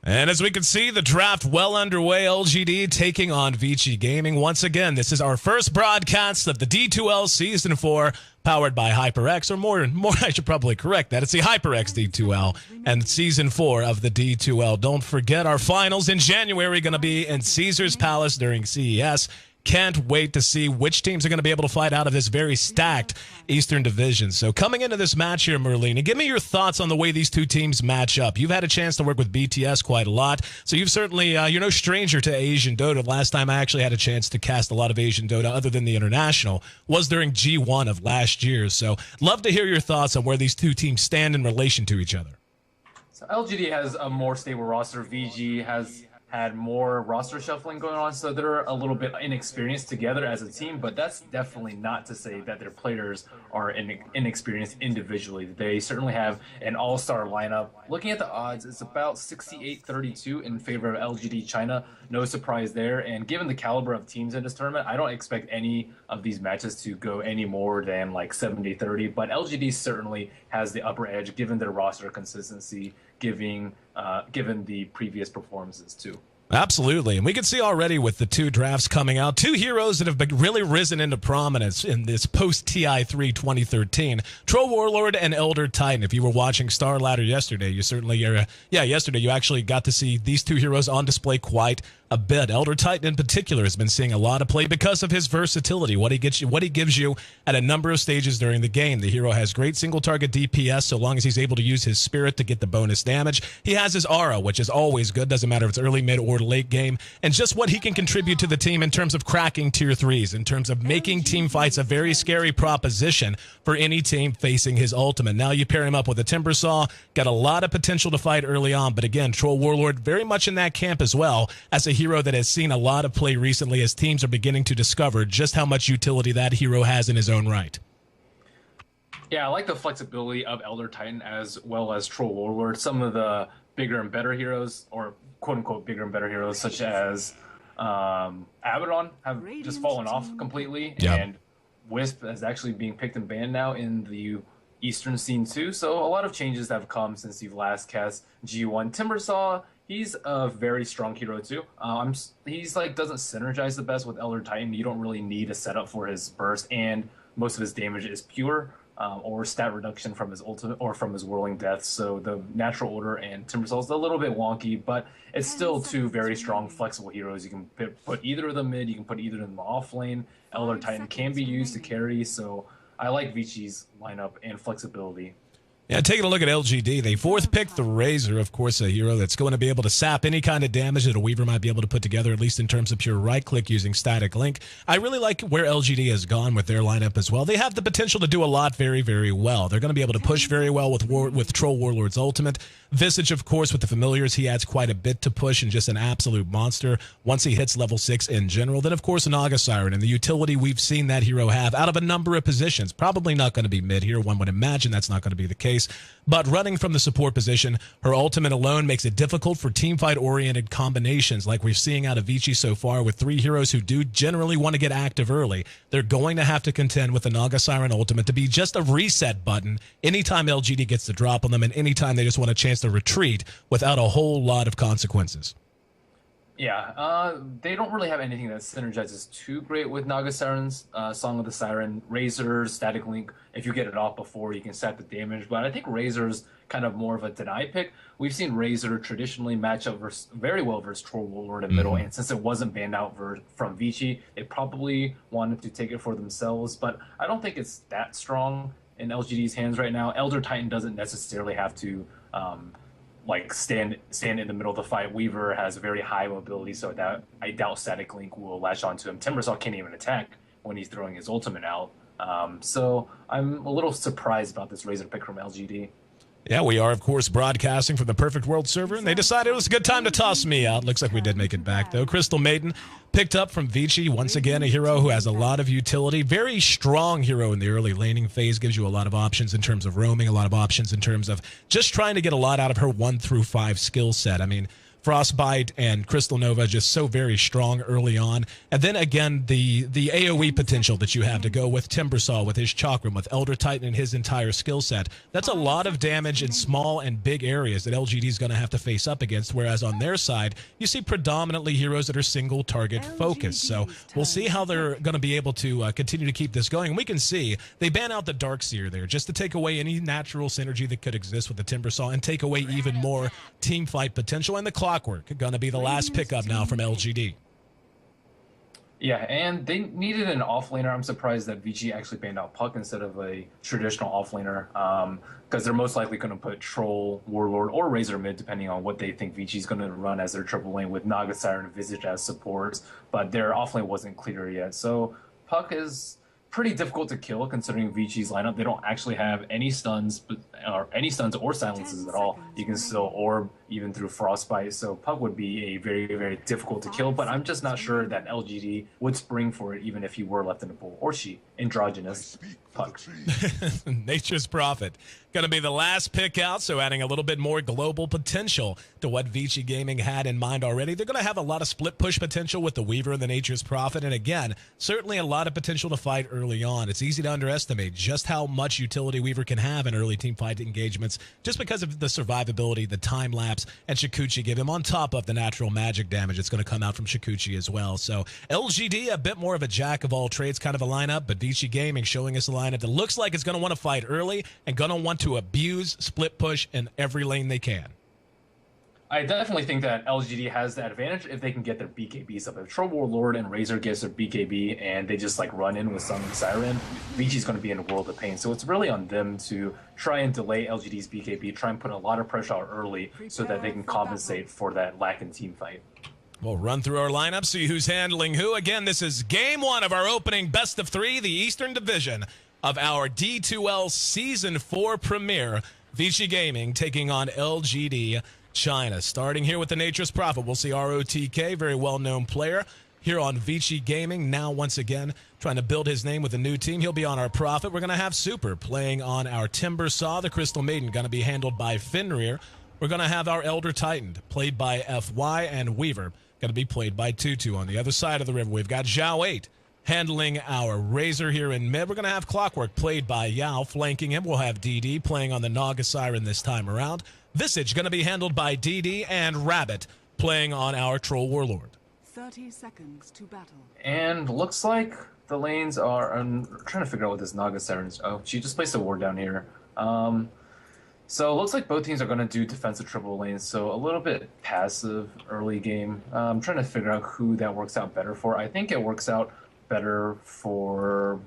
And as we can see, the draft well underway. LGD taking on Vici Gaming. Once again, this is our first broadcast of the D2L Season 4, powered by HyperX, or more, I should probably correct that. It's the HyperX D2L and Season 4 of the D2L. Don't forget, our finals in January going to be in Caesars Palace during CES. Can't wait to see which teams are going to be able to fight out of this very stacked Eastern Division. So coming into this match here, Merlini, give me your thoughts on the way these two teams match up. You've had a chance to work with BTS quite a lot, so you've certainly, you're no stranger to Asian Dota. Last time I actually had a chance to cast a lot of Asian Dota other than the International was during G1 of last year. So love to hear your thoughts on where these two teams stand in relation to each other. So LGD has a more stable roster. VG has had more roster shuffling going on, so they're a little bit inexperienced together as a team, but that's definitely not to say that their players are inexperienced individually. They certainly have an all-star lineup. Looking at the odds, it's about 68-32 in favor of LGD China. No surprise there, and given the caliber of teams in this tournament, I don't expect any of these matches to go any more than like 70-30, but LGD certainly has the upper edge given their roster consistency, given the previous performances too. Absolutely. And we can see already with the two drafts coming out, two heroes that have been really risen into prominence in this post-TI3 2013, Troll Warlord and Elder Titan. If you were watching Star Ladder yesterday, you certainly, yesterday you actually got to see these two heroes on display quite a bit. Elder Titan in particular has been seeing a lot of play because of his versatility, what he gives you at a number of stages during the game. The hero has great single target DPS so long as he's able to use his spirit to get the bonus damage. He has his aura, which is always good, doesn't matter if it's early, mid, or late game, and just what he can contribute to the team in terms of cracking tier 3s, in terms of making team fights a very scary proposition for any team facing his ultimate. Now you pair him up with a Timbersaw, got a lot of potential to fight early on, but again, Troll Warlord very much in that camp as well as a hero that has seen a lot of play recently as teams are beginning to discover just how much utility that hero has in his own right. Yeah, I like the flexibility of Elder Titan as well as Troll Warlord. Some of the bigger and better heroes, or quote-unquote bigger and better heroes, such as Abaddon, have just fallen off completely, and Wisp is actually being picked and banned now in the Eastern scene too, so a lot of changes have come since you've last cast G1. Timbersaw, he's a very strong hero too. He's like doesn't synergize the best with Elder Titan. You don't really need a setup for his burst, and most of his damage is pure or stat reduction from his ultimate or from his whirling death. So the natural order and Timbersaw is a little bit wonky, but it's still two very strong, flexible heroes. You can put either of them mid, you can put either of them off lane. Elder Titan can be used to carry, so I like Vici's lineup and flexibility. Yeah, taking a look at LGD, they fourth picked the Razor, of course, a hero that's going to be able to sap any kind of damage that a Weaver might be able to put together, at least in terms of pure right-click using Static Link. I really like where LGD has gone with their lineup as well. They have the potential to do a lot very, very well. They're going to be able to push very well with Troll Warlord's ultimate. Visage, of course, with the familiars, he adds quite a bit to push and just an absolute monster once he hits level 6 in general. Then, of course, Naga Siren and the utility we've seen that hero have out of a number of positions. Probably not going to be mid here. One would imagine that's not going to be the case. But running from the support position, her ultimate alone makes it difficult for teamfight-oriented combinations like we're seeing out of Vici so far with three heroes who do generally want to get active early. They're going to have to contend with the Naga Siren ultimate to be just a reset button anytime LGD gets the drop on them and anytime they just want a chance to retreat without a whole lot of consequences. Yeah, they don't really have anything that synergizes too great with Naga Siren's Song of the Siren. Razor, Static Link, if you get it off before, you can set the damage. But I think Razor's kind of more of a deny pick. We've seen Razor traditionally match up very well versus Troll Warlord in middle, and since it wasn't banned out from Vici, they probably wanted to take it for themselves. But I don't think it's that strong in LGD's hands right now. Elder Titan doesn't necessarily have to like stand in the middle of the fight. Weaver has very high mobility, so that I doubt Static Link will latch onto him. Timbersaw can't even attack when he's throwing his ultimate out. So I'm a little surprised about this Razor pick from LGD. Yeah, we are, of course, broadcasting from the Perfect World server, and they decided it was a good time to toss me out. Looks like we did make it back, though. Crystal Maiden picked up from Vici, once again, a hero who has a lot of utility. Very strong hero in the early laning phase, gives you a lot of options in terms of roaming, a lot of options in terms of just trying to get a lot out of her 1 through 5 skill set. I mean, Frostbite and Crystal Nova just so very strong early on. And then again, the AoE potential that you have to go with Timbersaw, with his Chakram, with Elder Titan and his entire skill set. That's a lot of damage in small and big areas that LGD is going to have to face up against, whereas on their side, you see predominantly heroes that are single target focused. So we'll see how they're going to be able to continue to keep this going. And we can see they ban out the Darkseer there just to take away any natural synergy that could exist with the Timbersaw and take away even more team fight potential. And the Clockwork going to be the last pickup now from LGD. Yeah, and they needed an offlaner. I'm surprised that Vici actually banned out Puck instead of a traditional offlaner, because they're most likely going to put Troll, Warlord, or Razor mid, depending on what they think Vici's going to run as their triple lane with Naga Siren and Visage as supports, but their offlane wasn't clear yet. So Puck is pretty difficult to kill considering Vici's lineup. They don't actually have any stuns or silences at all. You can still orb even through Frostbite, so Puck would be a very, very difficult to kill, but I'm just not sure that LGD would spring for it even if he were left in a pool, or she, androgynous Puck. Nature's Prophet. Going to be the last pick out, so adding a little bit more global potential to what Vici Gaming had in mind already. They're going to have a lot of split push potential with the Weaver and the Nature's Prophet, and again, certainly a lot of potential to fight early on. It's easy to underestimate just how much utility Weaver can have in early team fight engagements just because of the survivability, the time lapse, and Shikuchi give him on top of the natural magic damage that's going to come out from Shikuchi as well. So LGD, a bit more of a jack of all trades kind of a lineup, but Vici Gaming showing us a lineup that looks like it's going to want to fight early and going to want to abuse split push in every lane they can. I definitely think that LGD has the advantage if they can get their BKBs up. If Troll Warlord and Razor gets their BKB and they just like run in with Summoning Siren, Vici's going to be in a world of pain. So it's really on them to try and delay LGD's BKB, try and put a lot of pressure out early so that they can compensate for that lack in team fight. We'll run through our lineup, see who's handling who. Again, this is game one of our opening best of three, the Eastern Division of our D2L Season 4 premiere. Vici Gaming taking on LGD China. Starting here with the Nature's Prophet, we'll see ROTK, very well-known player here on Vici Gaming. Now, once again, trying to build his name with a new team. He'll be on our Prophet. We're going to have Super playing on our Timbersaw. The Crystal Maiden going to be handled by Fenrir. We're going to have our Elder Titan, played by FY, and Weaver, going to be played by Tutu. On the other side of the river, we've got Zhao 8 handling our Razor here in mid. We're going to have Clockwork, played by Yao, flanking him. We'll have DD playing on the Naga Siren this time around. Visage going to be handled by DD, and Rabbit playing on our Troll Warlord. 30 seconds to battle. And looks like the lanes are... I'm trying to figure out what this Naga Siren is. Oh, she just placed a ward down here. So it looks like both teams are going to do defensive triple lanes, so a little bit passive early game. I'm trying to figure out who that works out better for. I think it works out better for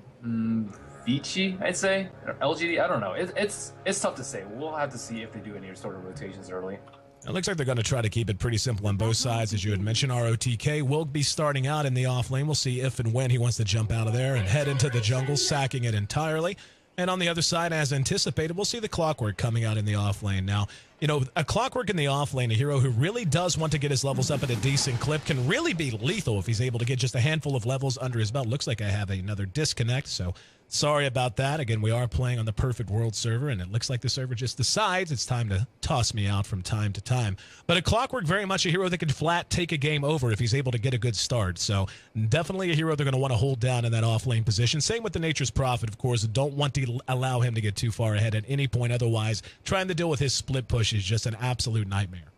Vici, I'd say, or LGD. I don't know. It's tough to say. We'll have to see if they do any sort of rotations early. It looks like they're going to try to keep it pretty simple on both sides. As you had mentioned, ROTK will be starting out in the off lane. We'll see if and when he wants to jump out of there and head into the jungle, sacking it entirely. And on the other side, as anticipated, we'll see the Clockwork coming out in the off lane. Now, you know, a Clockwork in the off lane, a hero who really does want to get his levels up at a decent clip, can really be lethal if he's able to get just a handful of levels under his belt. Looks like I have another disconnect, so sorry about that. Again, we are playing on the Perfect World server, and it looks like the server just decides it's time to toss me out from time to time. But a Clockwork, very much a hero that can flat take a game over if he's able to get a good start. So definitely a hero they're going to want to hold down in that off-lane position. Same with the Nature's Prophet, of course. Don't want to allow him to get too far ahead at any point. Otherwise, trying to deal with his split push is just an absolute nightmare.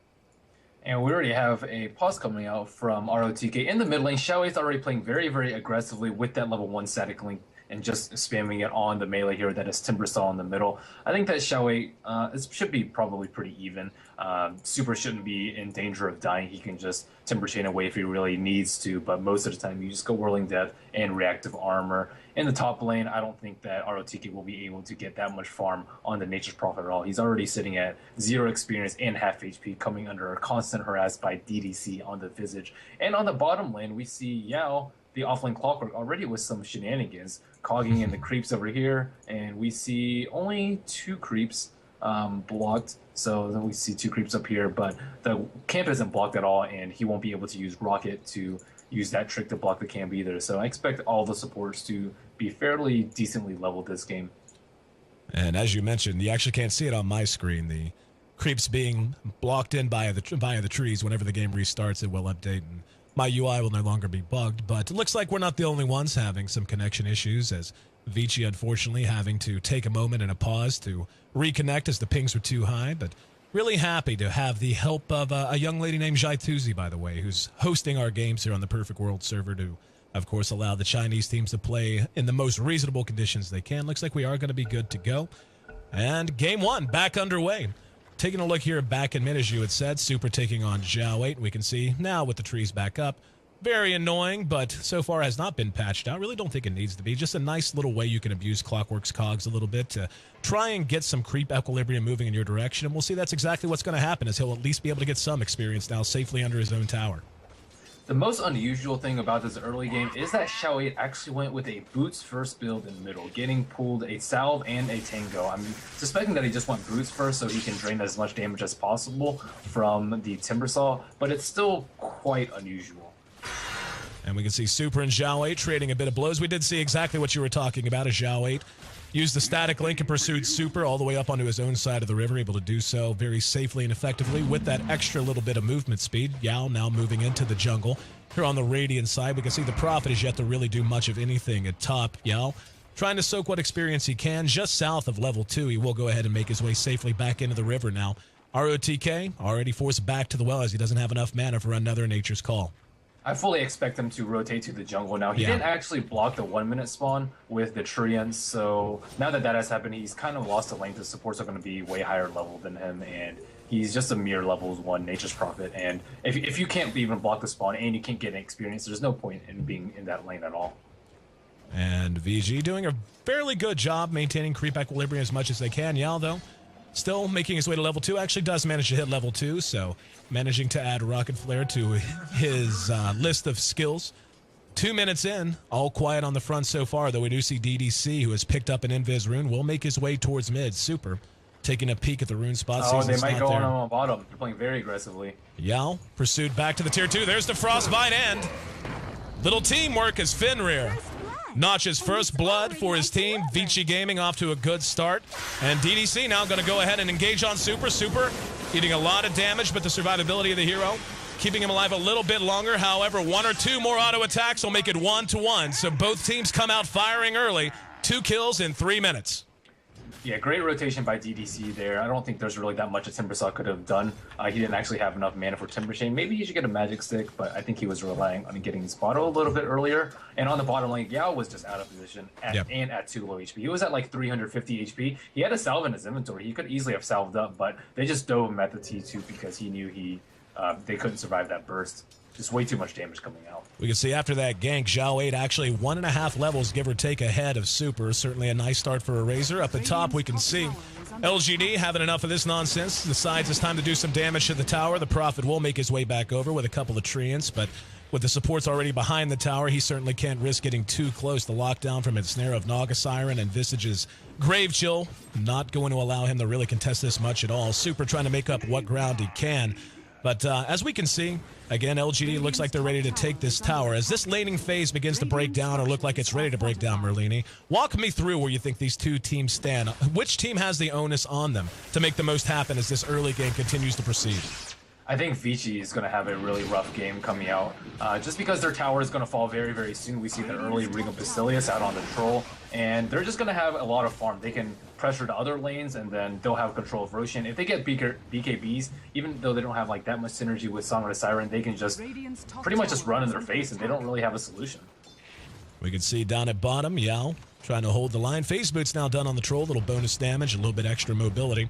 And we already have a pause coming out from ROTK in the mid lane. Xiao is already playing very, very aggressively with that level 1 static link and just spamming it on the melee hero that is Timbersaw in the middle. I think that Xiao should be probably pretty even. Super shouldn't be in danger of dying. He can just Timber Chain away if he really needs to, but most of the time you just go Whirling Death and Reactive Armor. In the top lane, I don't think that ROTK will be able to get that much farm on the Nature's Prophet at all. He's already sitting at 0 experience and half HP, coming under a constant harass by DDC on the Visage. And on the bottom lane, we see Yao, the offlane Clockwork, already with some shenanigans, cogging in the creeps over here, and we see only 2 creeps blocked. So then we see 2 creeps up here, but the camp isn't blocked at all, and he won't be able to use Rocket to use that trick to block the camp either. So I expect all the supports to be fairly decently leveled this game. And as you mentioned, you actually can't see it on my screen. creeps being blocked in by the trees. Whenever the game restarts, it will update, and my UI will no longer be bugged. But it looks like we're not the only ones having some connection issues, as Vici, unfortunately, having to take a moment and a pause to reconnect as the pings were too high. But really happy to have the help of a young lady named Jaituzi, by the way, who's hosting our games here on the Perfect World server to, of course, allow the Chinese teams to play in the most reasonable conditions they can. Looks like we are going to be good to go. And game one back underway. Taking a look here back in mid, as you had said, Super taking on Zhao 8. We can see now with the trees back up. Very annoying, but so far has not been patched out. Really don't think it needs to be. Just a nice little way you can abuse Clockwork's cogs a little bit to try and get some creep equilibrium moving in your direction. And we'll see that's exactly what's going to happen, as he'll at least be able to get some experience now safely under his own tower. The most unusual thing about this early game is that Xiao 8 actually went with a boots first build in the middle, getting pulled a salve and a tango. I'm suspecting that he just went boots first so he can drain as much damage as possible from the Timber Saw, but it's still quite unusual. And we can see Super and Zhao 8 trading a bit of blows. We did see exactly what you were talking about, as Zhao 8 used the static link and pursued Super all the way up onto his own side of the river, able to do so very safely and effectively with that extra little bit of movement speed. Yao now moving into the jungle. Here on the Radiant side, we can see the Prophet is yet to really do much of anything at top. Yao trying to soak what experience he can. Just south of level 2, he will go ahead and make his way safely back into the river now. ROTK already forced back to the well, as he doesn't have enough mana for another Nature's Call. I fully expect him to rotate to the jungle now. He didn't actually block the 1 minute spawn with the Treants, so now that that has happened, he's kind of lost the lane. The supports are going to be way higher level than him, and he's just a mere level 1 Nature's Prophet. And if you can't even block the spawn and you can't get an experience, there's no point in being in that lane at all. And VG doing a fairly good job maintaining creep equilibrium as much as they can. Yao, though, still making his way to level 2. Actually does manage to hit level 2, so managing to add Rocket Flare to his list of skills. 2 minutes in, all quiet on the front so far, though we do see DDC, who has picked up an Invis rune, will make his way towards mid. Super taking a peek at the rune spot. Oh, they might go on bottom. They're playing very aggressively. Yao pursued back to the tier 2. There's the Frostbite, and little teamwork as Fenrir notches first blood for his team. Vici Gaming off to a good start. And DDC now going to go ahead and engage on Super. Super eating a lot of damage, but the survivability of the hero keeping him alive a little bit longer. However, 1 or 2 more auto attacks will make it 1-1. So both teams come out firing early. 2 kills in 3 minutes. Yeah, great rotation by DDC there. I don't think there's really that much a Timbersaw could have done. He didn't actually have enough mana for Timber Chain. Maybe he should get a Magic Stick, but I think he was relying on getting his Bottle a little bit earlier. And on the bottom lane, Yao was just out of position and at 2 low HP. He was at like 350 HP. He had a salve in his inventory. He could easily have salved up, but they just dove him at the T2 because he knew they couldn't survive that burst. Just way too much damage coming out. We can see after that gank, Zhao 8 actually 1.5 levels, give or take, ahead of Super. Certainly a nice start for a Razor. Up at top, we can see LGD having enough of this nonsense. Decides it's time to do some damage to the tower. The Prophet will make his way back over with a couple of Treants, but with the supports already behind the tower, he certainly can't risk getting too close. The lockdown from its snare of Naga Siren and Visage's Grave Chill not going to allow him to really contest this much at all. Super trying to make up what ground he can. But as we can see, again, LGD looks like they're ready to take this tower. As this laning phase begins to break down or look like it's ready to break down, Merlini, walk me through where you think these two teams stand. Which team has the onus on them to make the most happen as this early game continues to proceed? I think Vici is going to have a really rough game coming out. Just because their tower is going to fall very, very soon. We see the early Ring of Basilius out on the Troll, and they're just going to have a lot of farm. They can pressure to other lanes, and then they'll have control of Roshan. If they get BKBs, even though they don't have like that much synergy with Song of the Siren, they can just pretty much just run in their face, and they don't really have a solution. We can see down at bottom, Yao trying to hold the line. Phase Boot's now done on the Troll, little bonus damage, a little bit extra mobility.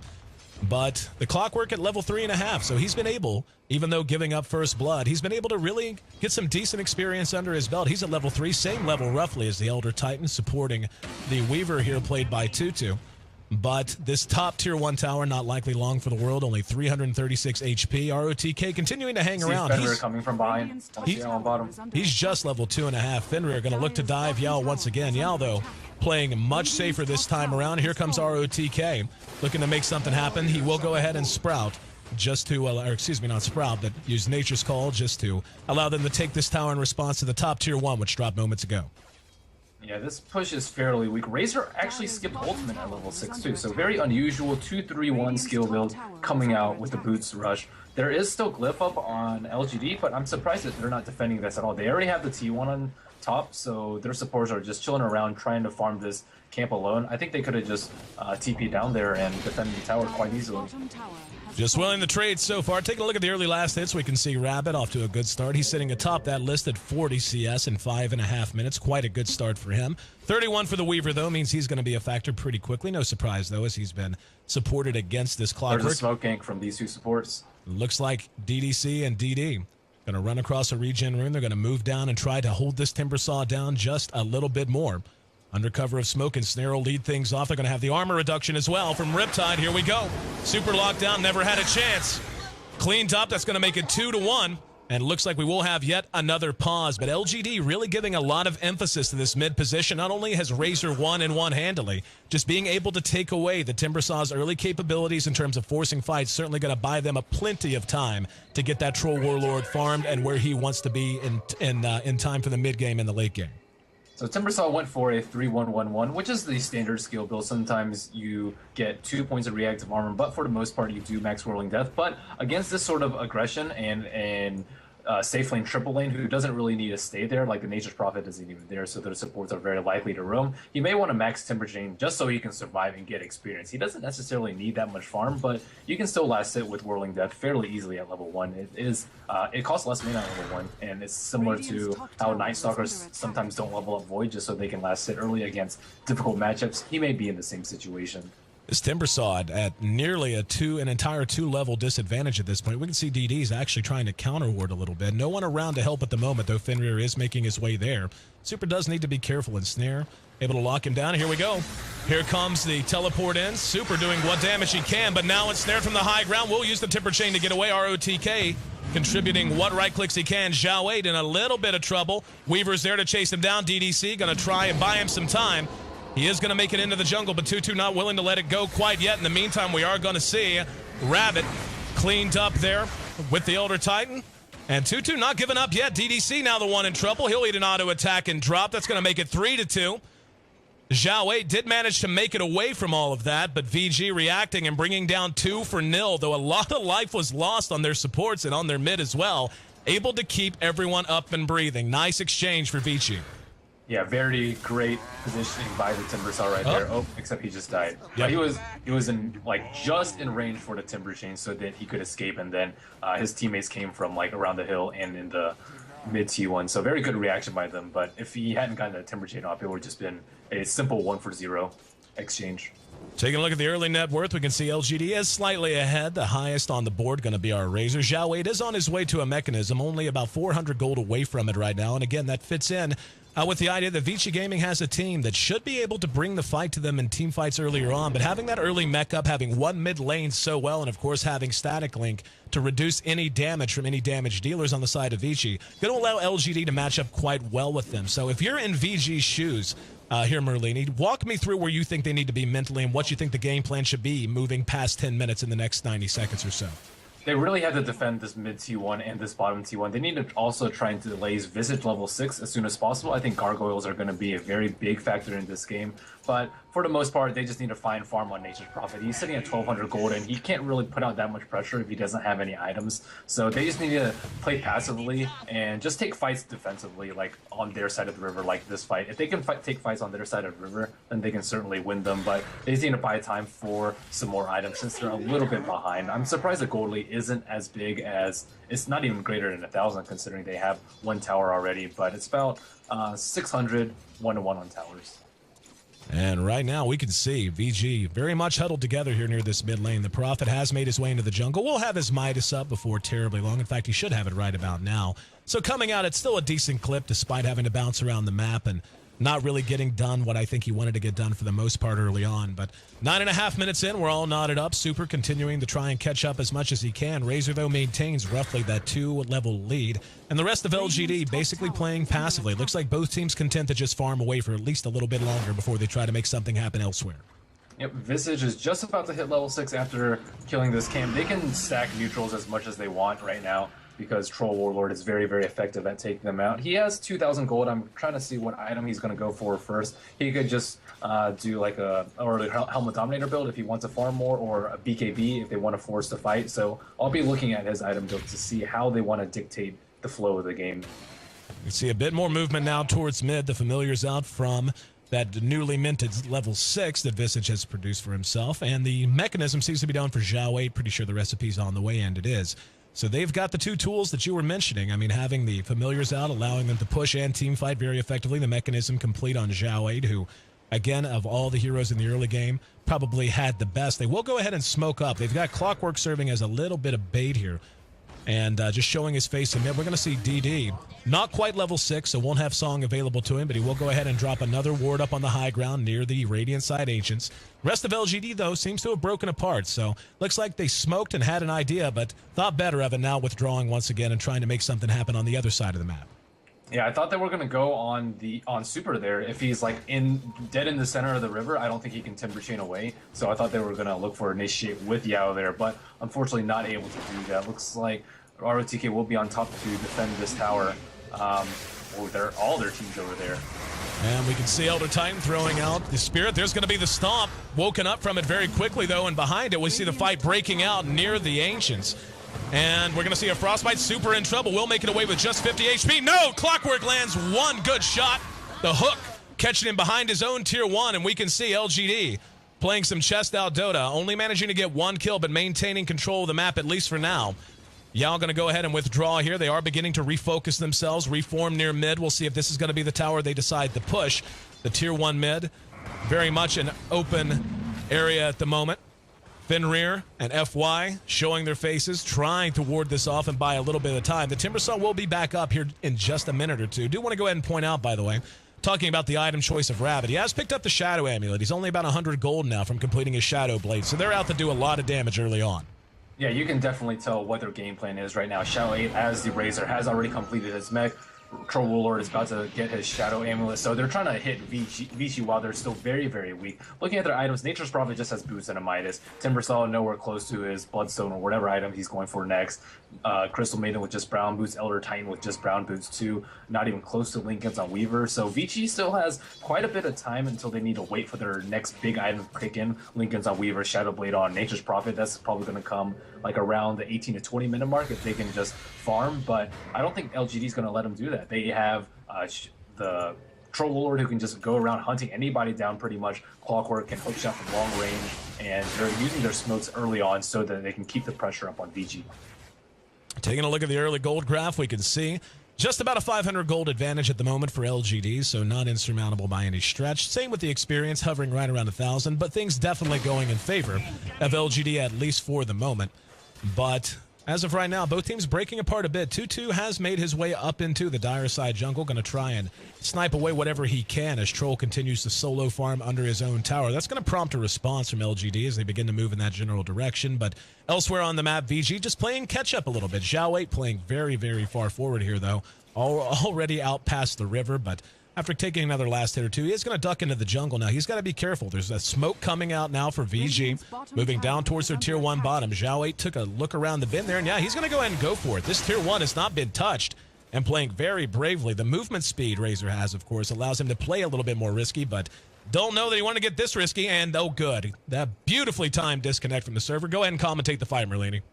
But the Clockwork at level 3.5, so he's been able, even though giving up first blood, he's been able to really get some decent experience under his belt. He's at level 3, same level roughly as the Elder Titan, supporting the Weaver here played by Tutu. But this top tier 1 tower, not likely long for the world, only 336 HP. ROTK continuing to hang around. Fenrir coming from behind. On bottom. He's just level 2.5. Fenrir going to look to dive Yao once again. Yao, though, playing much safer this time around. Here comes ROTK, looking to make something happen. He will go ahead and Sprout, just to, or excuse me, not Sprout, but use Nature's Call just to allow them to take this tower in response to the top tier 1, which dropped moments ago. Yeah, this push is fairly weak. Razor actually skipped ultimate at level 6 too, so very unusual 2-3-1 skill build coming out with the Boots Rush. There is still Glyph up on LGD, but I'm surprised that they're not defending this at all. They already have the T1 on top, so their supporters are just chilling around trying to farm this camp alone. I think they could have just TP down there and defended the tower quite easily. Just willing the trade so far. Taking a look at the early last hits, we can see Rabbit off to a good start. He's sitting atop that list at 40 CS in 5.5 minutes. Quite a good start for him. 31 for the Weaver, though, means he's going to be a factor pretty quickly. No surprise, though, as he's been supported against this Clockwork. There's a smoke gank from these two supports. Looks like DDC and DD going to run across a regen rune. They're going to move down and try to hold this Timbersaw down just a little bit more. Under cover of smoke, and Snare will lead things off. They're going to have the armor reduction as well from Riptide. Here we go. Super lockdown, never had a chance. Cleaned up, that's going to make it 2-1. And it looks like we will have yet another pause. But LGD really giving a lot of emphasis to this mid position. Not only has Razor won and won handily, just being able to take away the Timbersaw's early capabilities in terms of forcing fights, certainly going to buy them a plenty of time to get that Troll Warlord farmed and where he wants to be in time for the mid game and the late game. So Timbersaw went for a 3-1-1-1, which is the standard skill build. Sometimes you get 2 points of reactive armor, but for the most part you do max Whirling Death. But against this sort of aggression and safe lane, triple lane, who doesn't really need to stay there, like the Nature's Prophet isn't even there, so their supports are very likely to roam. He may want to max Timber Chain just so he can survive and get experience. He doesn't necessarily need that much farm, but you can still last it with Whirling Death fairly easily at level 1. It costs less mana at level 1, and it's similar to how Night Stalkers sometimes don't level up Void just so they can last it early against difficult matchups. He may be in the same situation. This Timbersaw at nearly an entire 2-level disadvantage at this point. We can see DD's actually trying to counter ward a little bit. No one around to help at the moment, though Fenrir is making his way there. Super does need to be careful, and Snare able to lock him down. Here we go. Here comes the teleport in. Super doing what damage he can, but now ensnared from the high ground. Will use the Timber Chain to get away. ROTK contributing what right clicks he can. Zhao Wade in a little bit of trouble. Weaver's there to chase him down. DDC going to try and buy him some time. He is going to make it into the jungle, but 2-2 not willing to let it go quite yet. In the meantime, we are going to see Rabbit cleaned up there with the Elder Titan. And 2-2 not giving up yet. DDC now the one in trouble. He'll eat an auto attack and drop. That's going to make it 3-2. Zhao Wei did manage to make it away from all of that, but VG reacting and bringing down 2 for nil, though a lot of life was lost on their supports and on their mid as well. Able to keep everyone up and breathing. Nice exchange for Vici. Yeah, very great positioning by the Timbersaw right there. Oh, except he just died. Yep. He was in just in range for the Timber Chain so that he could escape, and then his teammates came from around the hill and in the mid T1. So very good reaction by them. But if he hadn't gotten the Timber Chain off, it would have just been a simple 1-for-0 exchange. Taking a look at the early net worth, we can see LGD is slightly ahead. The highest on the board going to be our Razor. Zhao Wade is on his way to a mechanism, only about 400 gold away from it right now. And again, that fits in with the idea that Vici Gaming has a team that should be able to bring the fight to them in team fights earlier on, but having that early mech up, having one mid lane so well, and of course having Static Link to reduce any damage from any damage dealers on the side of Vici, going to allow LGD to match up quite well with them. So if you're in VG's shoes here, Merlini, walk me through where you think they need to be mentally and what you think the game plan should be moving past 10 minutes in the next 90 seconds or so. They really had to defend this mid T1 and this bottom T1. They need to also try and delay Visage level 6 as soon as possible. I think Gargoyles are going to be a very big factor in this game. But for the most part, they just need to find farm on Nature's Prophet. He's sitting at 1,200 gold, and he can't really put out that much pressure if he doesn't have any items. So they just need to play passively and just take fights defensively, on their side of the river, like this fight. If they can take fights on their side of the river, then they can certainly win them. But they just need to buy time for some more items since they're a little bit behind. I'm surprised the gold lead isn't as big as... It's not even greater than 1,000 considering they have one tower already, but it's about 600, 1-to-1 on towers. And right now we can see VG very much huddled together here near this mid lane. The Prophet has made his way into the jungle. We'll have his Midas up before terribly long. In fact, he should have it right about now. So coming out, it's still a decent clip despite having to bounce around the map and not really getting done what I think he wanted to get done for the most part early on. But 9.5 minutes in, we're all knotted up. Super continuing to try and catch up as much as he can. Razor, though, maintains roughly that 2-level lead. And the rest of LGD basically playing passively. Looks like both teams content to just farm away for at least a little bit longer before they try to make something happen elsewhere. Yep, Visage is just about to hit level 6 after killing this camp. They can stack neutrals as much as they want right now. because Troll Warlord is very, very effective at taking them out. He has 2,000 gold. I'm trying to see what item he's going to go for first. He could just do like a early Helmet Dominator build if he wants to farm more, or a BKB if they want to force the fight. So I'll be looking at his item build to see how they want to dictate the flow of the game. You see a bit more movement now towards mid. The Familiar's out from that newly minted level 6 that Visage has produced for himself. And the mechanism seems to be down for Zhao 8. Pretty sure the recipe's on the way, and it is. So they've got the two tools that you were mentioning. I mean, having the Familiars out, allowing them to push and team fight very effectively. The mechanism complete on Zhao 8, who, again, of all the heroes in the early game, probably had the best. They will go ahead and smoke up. They've got Clockwork serving as a little bit of bait here. And just showing his face in mid. We're going to see DD. Not quite level 6, so won't have Song available to him, but he will go ahead and drop another ward up on the high ground near the Radiant side Ancients. Rest of LGD, though, seems to have broken apart, so looks like they smoked and had an idea, but thought better of it, now withdrawing once again and trying to make something happen on the other side of the map. Yeah, I thought they were going to go on Super there. If he's like dead in the center of the river, I don't think he can Timber Chain away. So I thought they were going to look for Initiate with Yao there, but unfortunately not able to do that. Looks like ROTK will be on top to defend this tower. All their teams over there. And we can see Elder Titan throwing out the Spirit. There's going to be the Stomp. Woken up from it very quickly, though, and behind it we see the fight breaking out near the Ancients. And we're going to see a Frostbite super in trouble. Will make it away with just 50 HP. No! Clockwork lands one good shot. The hook catching him behind his own tier 1, and we can see LGD playing some chest out Dota, only managing to get one kill, but maintaining control of the map, at least for now. Yao going to go ahead and withdraw here. They are beginning to refocus themselves, reform near mid. We'll see if this is going to be the tower they decide to push. The tier 1 mid, very much an open area at the moment. Fenrir and FY showing their faces, trying to ward this off and buy a little bit of time. The Timbersaw will be back up here in just a minute or two. Do want to go ahead and point out, by the way, talking about the item choice of Rabbit, he has picked up the Shadow Amulet. He's only about 100 gold now from completing his Shadow Blade, so they're out to do a lot of damage early on. Yeah, you can definitely tell what their game plan is right now. Shadow 8, as the Razor, has already completed his mech. Troll Warlord is about to get his Shadow Amulet, so they're trying to hit Vici while they're still very, very weak. Looking at their items, Nature's Prophet just has boots and a Midas. Timbersaw nowhere close to his Bloodstone or whatever item he's going for next. Crystal Maiden with just brown boots, Elder Titan with just brown boots too. Not even close to Lincoln's on Weaver. So Vici still has quite a bit of time until they need to wait for their next big item to kick in. Lincoln's on Weaver, Shadow Blade on Nature's Prophet. That's probably going to come like around the 18 to 20 minute mark if they can just farm. But I don't think LGD is going to let them do that. They have the Troll Warlord who can just go around hunting anybody down pretty much. Clockwork can hook shot from long range, and they're using their smokes early on so that they can keep the pressure up on Vici. Taking a look at the early gold graph, we can see just about a 500 gold advantage at the moment for LGD, so not insurmountable by any stretch. Same with the experience, hovering right around 1,000, but things definitely going in favor of LGD, at least for the moment. But as of right now, both teams breaking apart a bit. 2-2 has made his way up into the dire side jungle, going to try and snipe away whatever he can as Troll continues to solo farm under his own tower. That's going to prompt a response from LGD as they begin to move in that general direction. But elsewhere on the map, VG just playing catch-up a little bit. Zhao 8 playing very, very far forward here, though. Already out past the river, but after taking another last hit or two, he is going to duck into the jungle now. He's got to be careful. There's a smoke coming out now for VG, moving down towards their tier 1 bottom. Zhao 8 took a look around the bend there, and yeah, he's going to go ahead and go for it. This tier 1 has not been touched and playing very bravely. The movement speed Razor has, of course, allows him to play a little bit more risky, but don't know that he wanted to get this risky, and oh, good. That beautifully timed disconnect from the server. Go ahead and commentate the fight, Merlini.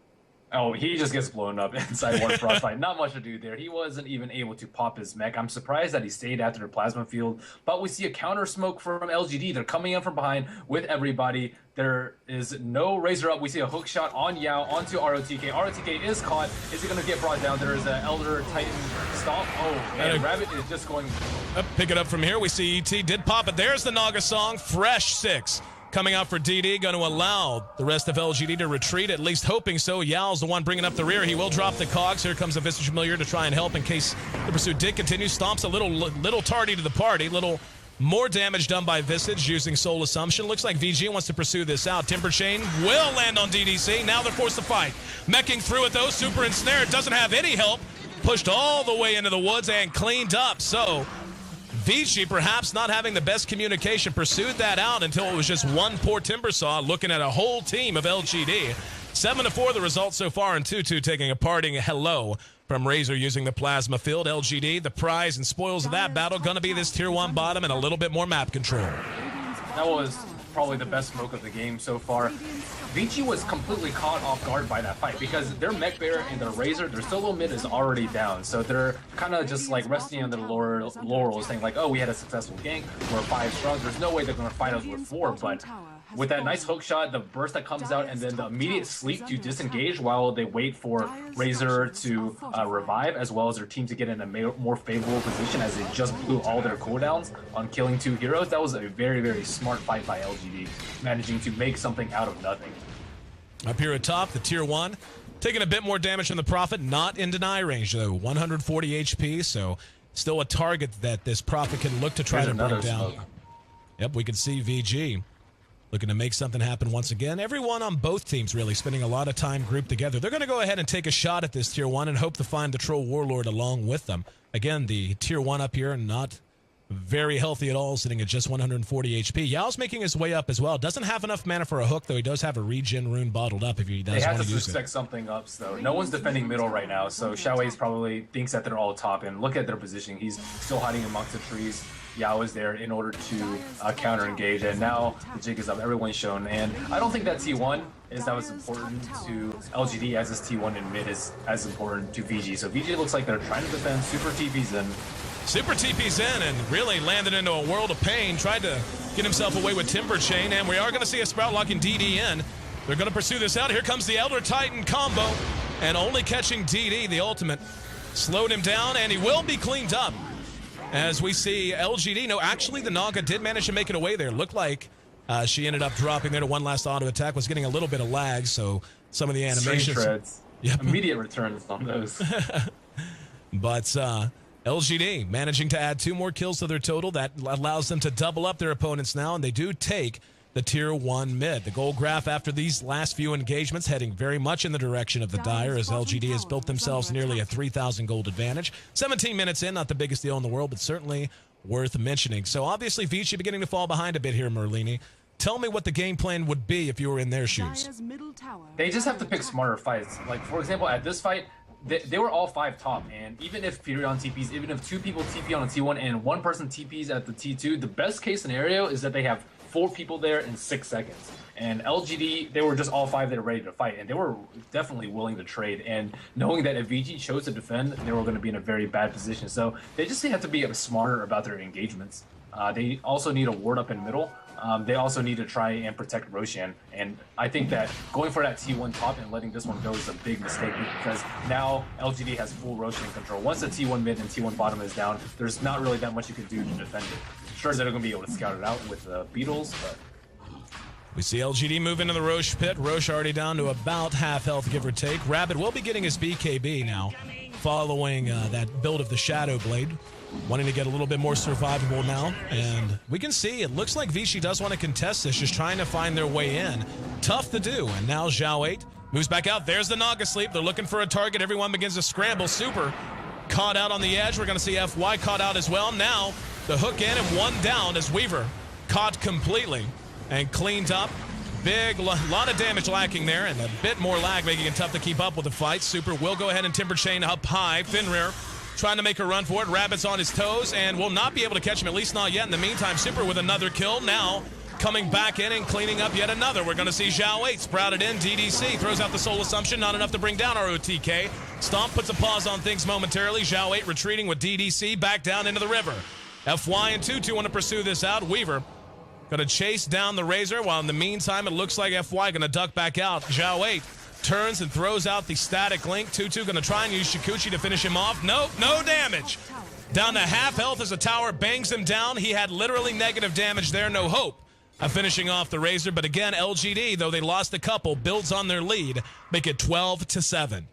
Oh, he just gets blown up inside one Frostbite. Not much to do there. He wasn't even able to pop his mech. I'm surprised that he stayed after the plasma field. But we see a counter smoke from LGD. They're coming in from behind with everybody. There is no Razor up. We see a hook shot on Yao onto ROTK. ROTK is caught. Is he going to get brought down? There is an Elder Titan stomp. Oh, man. Rabbit is just going. Pick it up from here. We see ET did pop it. There's the Naga song. Fresh 6. Coming out for DD, going to allow the rest of LGD to retreat, at least hoping so. Yao's the one bringing up the rear. He will drop the cogs. Here comes a Visage Familiar to try and help in case the pursuit did continue. Stomps a little tardy to the party. Little more damage done by Visage using Soul Assumption. Looks like VG wants to pursue this out. Timber Chain will land on DDC. Now they're forced to fight. Meching through it, though. Super Ensnared doesn't have any help. Pushed all the way into the woods and cleaned up. So Vici, perhaps not having the best communication, pursued that out until it was just one poor Timbersaw looking at a whole team of LGD. 7-4 the result so far, and 2-2 taking a parting hello from Razor using the plasma field. LGD, the prize and spoils of that battle, going to be this Tier 1 bottom and a little bit more map control. That was probably the best smoke of the game so far. Vici was completely caught off guard by that fight because their mech bear and their Razor, their solo mid is already down. So they're kind of just like resting on their laurels, saying like, oh, we had a successful gank, we're 5 strong, there's no way they're going to fight us with 4, but with that nice hook shot, the burst that comes out, and then the immediate sleep to disengage while they wait for Razor to revive, as well as their team to get in a more favorable position as they just blew all their cooldowns on killing 2 heroes. That was a very, very smart fight by LGD, managing to make something out of nothing. Up here at top, the Tier 1, taking a bit more damage from the Prophet, not in deny range though, 140 HP, so still a target that this Prophet can look to try to bring down. Yep, we can see VG looking to make something happen once again. Everyone on both teams really spending a lot of time grouped together. They're going to go ahead and take a shot at this Tier 1 and hope to find the Troll Warlord along with them. Again, the Tier 1 up here, not very healthy at all, sitting at just 140 HP. Yao's making his way up as well. Doesn't have enough mana for a hook, though he does have a regen rune bottled up if he does want to use it. They have to set something up, though. No one's defending middle right now, so Xiaowei's probably thinks that they're all top, and look at their positioning. He's still hiding amongst the trees. Yao is there in order to counter engage, and now the jig is up. Everyone's shown, and I don't think that T1 is that was important to LGD as this T1 in mid is as important to VG. So VG looks like they're trying to defend. Super TP's in. Super TP's in and really landed into a world of pain. Tried to get himself away with Timber Chain, and we are going to see a Sprout locking DD in. They're going to pursue this out. Here comes the Elder Titan combo, and only catching DD, the ultimate, slowed him down, and he will be cleaned up. As we see LGD, no, actually the Naga did manage to make it away there. Looked like she ended up dropping there to one last auto attack, was getting a little bit of lag, so some of the animations. Treads. Yep. Immediate returns on those. But LGD managing to add 2 more kills to their total. That allows them to double up their opponents now, and they do take the Tier 1 mid. The gold graph after these last few engagements heading very much in the direction of the Dire as LGD has built themselves nearly a 3,000 gold advantage. 17 minutes in, not the biggest deal in the world, but certainly worth mentioning. So obviously Vici beginning to fall behind a bit here, Merlini. Tell me what the game plan would be if you were in their shoes. They just have to pick smarter fights. Like, for example, at this fight, they were all 5 top, and even if Furion TPs, even if 2 people TP on a T1 and 1 person TPs at the T2, the best case scenario is that they have 4 people there in 6 seconds. And LGD, they were just all 5 that are ready to fight, and they were definitely willing to trade. And knowing that if VG chose to defend, they were going to be in a very bad position. So they just have to be smarter about their engagements. They also need a ward up in middle. They also need to try and protect Roshan. And I think that going for that T1 top and letting this one go is a big mistake because now LGD has full Roshan control. Once the T1 mid and T1 bottom is down, there's not really that much you can do to defend it. Sure, they're going to be able to scout it out with the Beetles, but... We see LGD move into the Roche pit. Roche already down to about half health, give or take. Rabbit will be getting his BKB now, following that build of the Shadow Blade. Wanting to get a little bit more survivable now. And we can see, it looks like Vici does want to contest this, just trying to find their way in. Tough to do. And now Zhao 8 moves back out. There's the Naga sleep. They're looking for a target. Everyone begins to scramble. Super caught out on the edge. We're going to see FY caught out as well. Now the hook in and 1 down as Weaver caught completely and cleaned up. Big, lot of damage lacking there, and a bit more lag making it tough to keep up with the fight. Super will go ahead and Timber Chain up high. Fenrir trying to make a run for it. Rabbit's on his toes and will not be able to catch him, at least not yet. In the meantime, Super with another kill. Now coming back in and cleaning up yet another. We're going to see Zhao 8 sprouted in. DDC throws out the Soul Assumption, not enough to bring down ROTK. Stomp puts a pause on things momentarily. Zhao 8 retreating with DDC back down into the river. FY and 2-2 want to pursue this out. Weaver going to chase down the Razor, while in the meantime, it looks like FY going to duck back out. Zhao 8 turns and throws out the static link. 2-2 going to try and use Shikuchi to finish him off. Nope, no damage. Down to half health as the tower bangs him down. He had literally negative damage there. No hope of finishing off the Razor. But again, LGD, though they lost a couple, builds on their lead. Make it 12-7.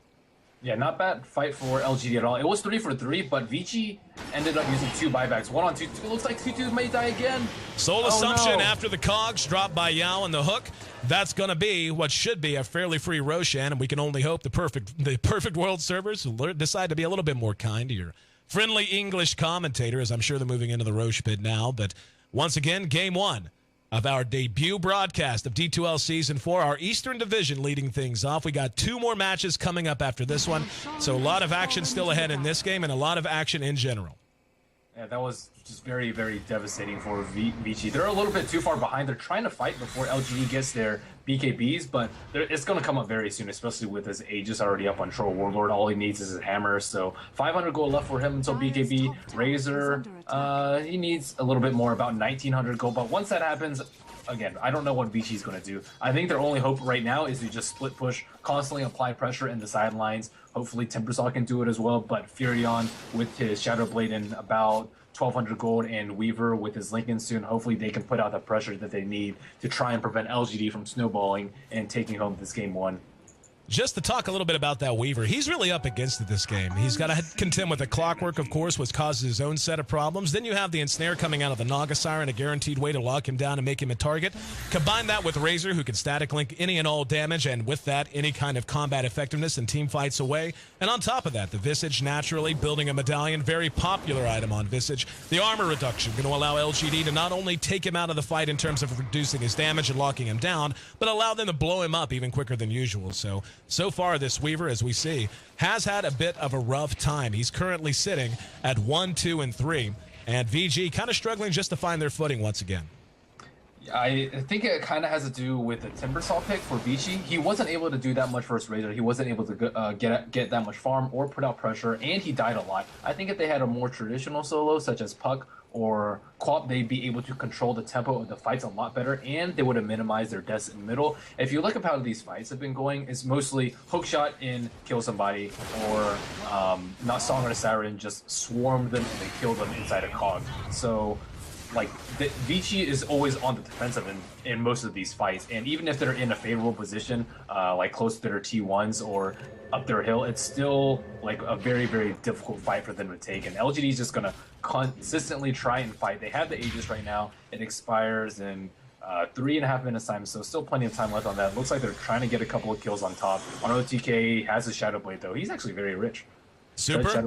Yeah, not bad fight for LGD at all. It was 3 for 3, but Vici ended up using 2 buybacks. 1 on 2. It looks like 2-2 may die again. Soul Assumption after the cogs dropped by Yao and the hook. That's going to be what should be a fairly free Roshan, and we can only hope the perfect world servers will decide to be a little bit more kind to your friendly English commentator, as I'm sure they're moving into the Roche pit now. But once again, game 1. of our debut broadcast of D2L Season 4, our Eastern Division leading things off. We got 2 more matches coming up after this one, so a lot of action still ahead in this game and a lot of action in general. Yeah, that was just very, very devastating for Vici. They're a little bit too far behind. They're trying to fight before LGD gets their BKBs, but it's going to come up very soon, especially with his Aegis already up on Troll Warlord. All he needs is his hammer, so 500 gold left for him until BKB. Razor, he needs a little bit more, about 1900 gold, but once that happens, again, I don't know what Vici is going to do. I think their only hope right now is to just split push, constantly apply pressure in the sidelines. Hopefully Timbersaw can do it as well, but Furion with his Shadow Blade and about 1200 gold and Weaver with his Lincoln soon, hopefully they can put out the pressure that they need to try and prevent LGD from snowballing and taking home this game 1. Just to talk a little bit about that Weaver, he's really up against it this game. He's got to contend with the Clockwork, of course, which causes his own set of problems. Then you have the Ensnare coming out of the Naga Siren, a guaranteed way to lock him down and make him a target. Combine that with Razor, who can static link any and all damage, and with that, any kind of combat effectiveness and team fights away. And on top of that, the Visage, naturally, building a medallion, very popular item on Visage. The armor reduction, going to allow LGD to not only take him out of the fight in terms of reducing his damage and locking him down, but allow them to blow him up even quicker than usual. So far, this Weaver, as we see, has had a bit of a rough time. He's currently sitting at 1, 2, and 3, and VG kind of struggling just to find their footing once again. I think it kind of has to do with the Timbersaw pick for Vici. He wasn't able to do that much versus Razor. He wasn't able to get that much farm or put out pressure, and he died a lot. I think if they had a more traditional solo, such as Puck or Quap, they'd be able to control the tempo of the fights a lot better, and they would have minimized their deaths in the middle. If you look at how these fights have been going, it's mostly hookshot in, kill somebody, or not Song of the Siren, just swarm them and they kill them inside a cog. So, like, Vici is always on the defensive in most of these fights, and even if they're in a favorable position, like close to their T1s or up their hill, it's still like a very, very difficult fight for them to take, and LGD is just going to consistently try and fight. They have the Aegis right now. It expires in 3.5 minutes time, so still plenty of time left on that. Looks like they're trying to get a couple of kills on top. ROTK has his Shadow Blade, though. He's actually very rich. Super.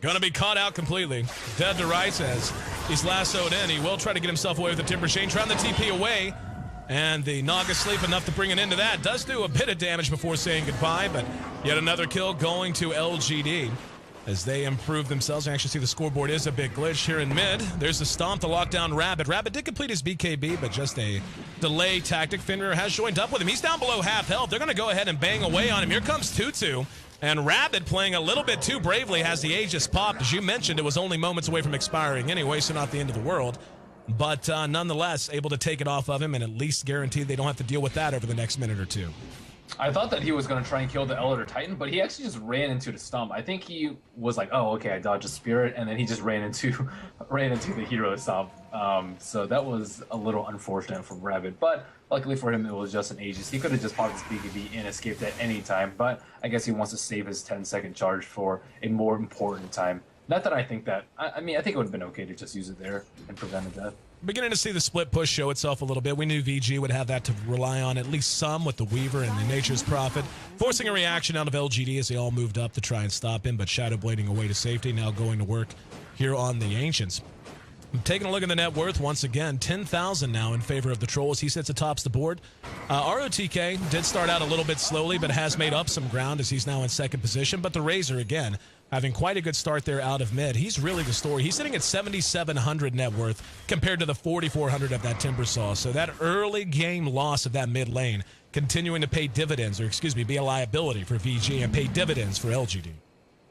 Going to be caught out completely. Dead to rights as he's lassoed in. He will try to get himself away with the Timber Chain, trying the TP away. And the Naga sleep enough to bring an end to that. Does do a bit of damage before saying goodbye, but yet another kill going to LGD as they improve themselves. You actually see the scoreboard is a big glitch here in mid. There's the stomp to lock down Rabbit. Rabbit did complete his BKB, but just a delay tactic. Fenrir has joined up with him. He's down below half health. They're going to go ahead and bang away on him. Here comes Tutu. And Rabbit playing a little bit too bravely has the Aegis popped. As you mentioned, it was only moments away from expiring anyway, so not the end of the world. But nonetheless, able to take it off of him and at least guarantee they don't have to deal with that over the next minute or two. I thought that he was going to try and kill the Elder Titan, but he actually just ran into the stump. I think he was like, oh, okay, I dodged a spirit, and then he just ran into the hero stump. So that was a little unfortunate for Rabbit, but luckily for him, it was just an Aegis. He could have just popped his BKB and escaped at any time, but I guess he wants to save his 10-second charge for a more important time. Not that I think that, I mean, I think it would have been okay to just use it there and prevent a death. Beginning to see the split push show itself a little bit. We knew VG would have that to rely on, at least some, with the Weaver and the Nature's Prophet. Forcing a reaction out of LGD as they all moved up to try and stop him, but Shadow Blading away to safety, now going to work here on the Ancients. Taking a look at the net worth once again, 10,000 now in favor of the Trolls. He sits atop the board. ROTK did start out a little bit slowly, but has made up some ground as he's now in second position. But the Razor, again, having quite a good start there out of mid. He's really the story. He's sitting at 7,700 net worth compared to the 4,400 of that Timbersaw. So that early game loss of that mid lane continuing to pay dividends, or excuse me, be a liability for VG and pay dividends for LGD.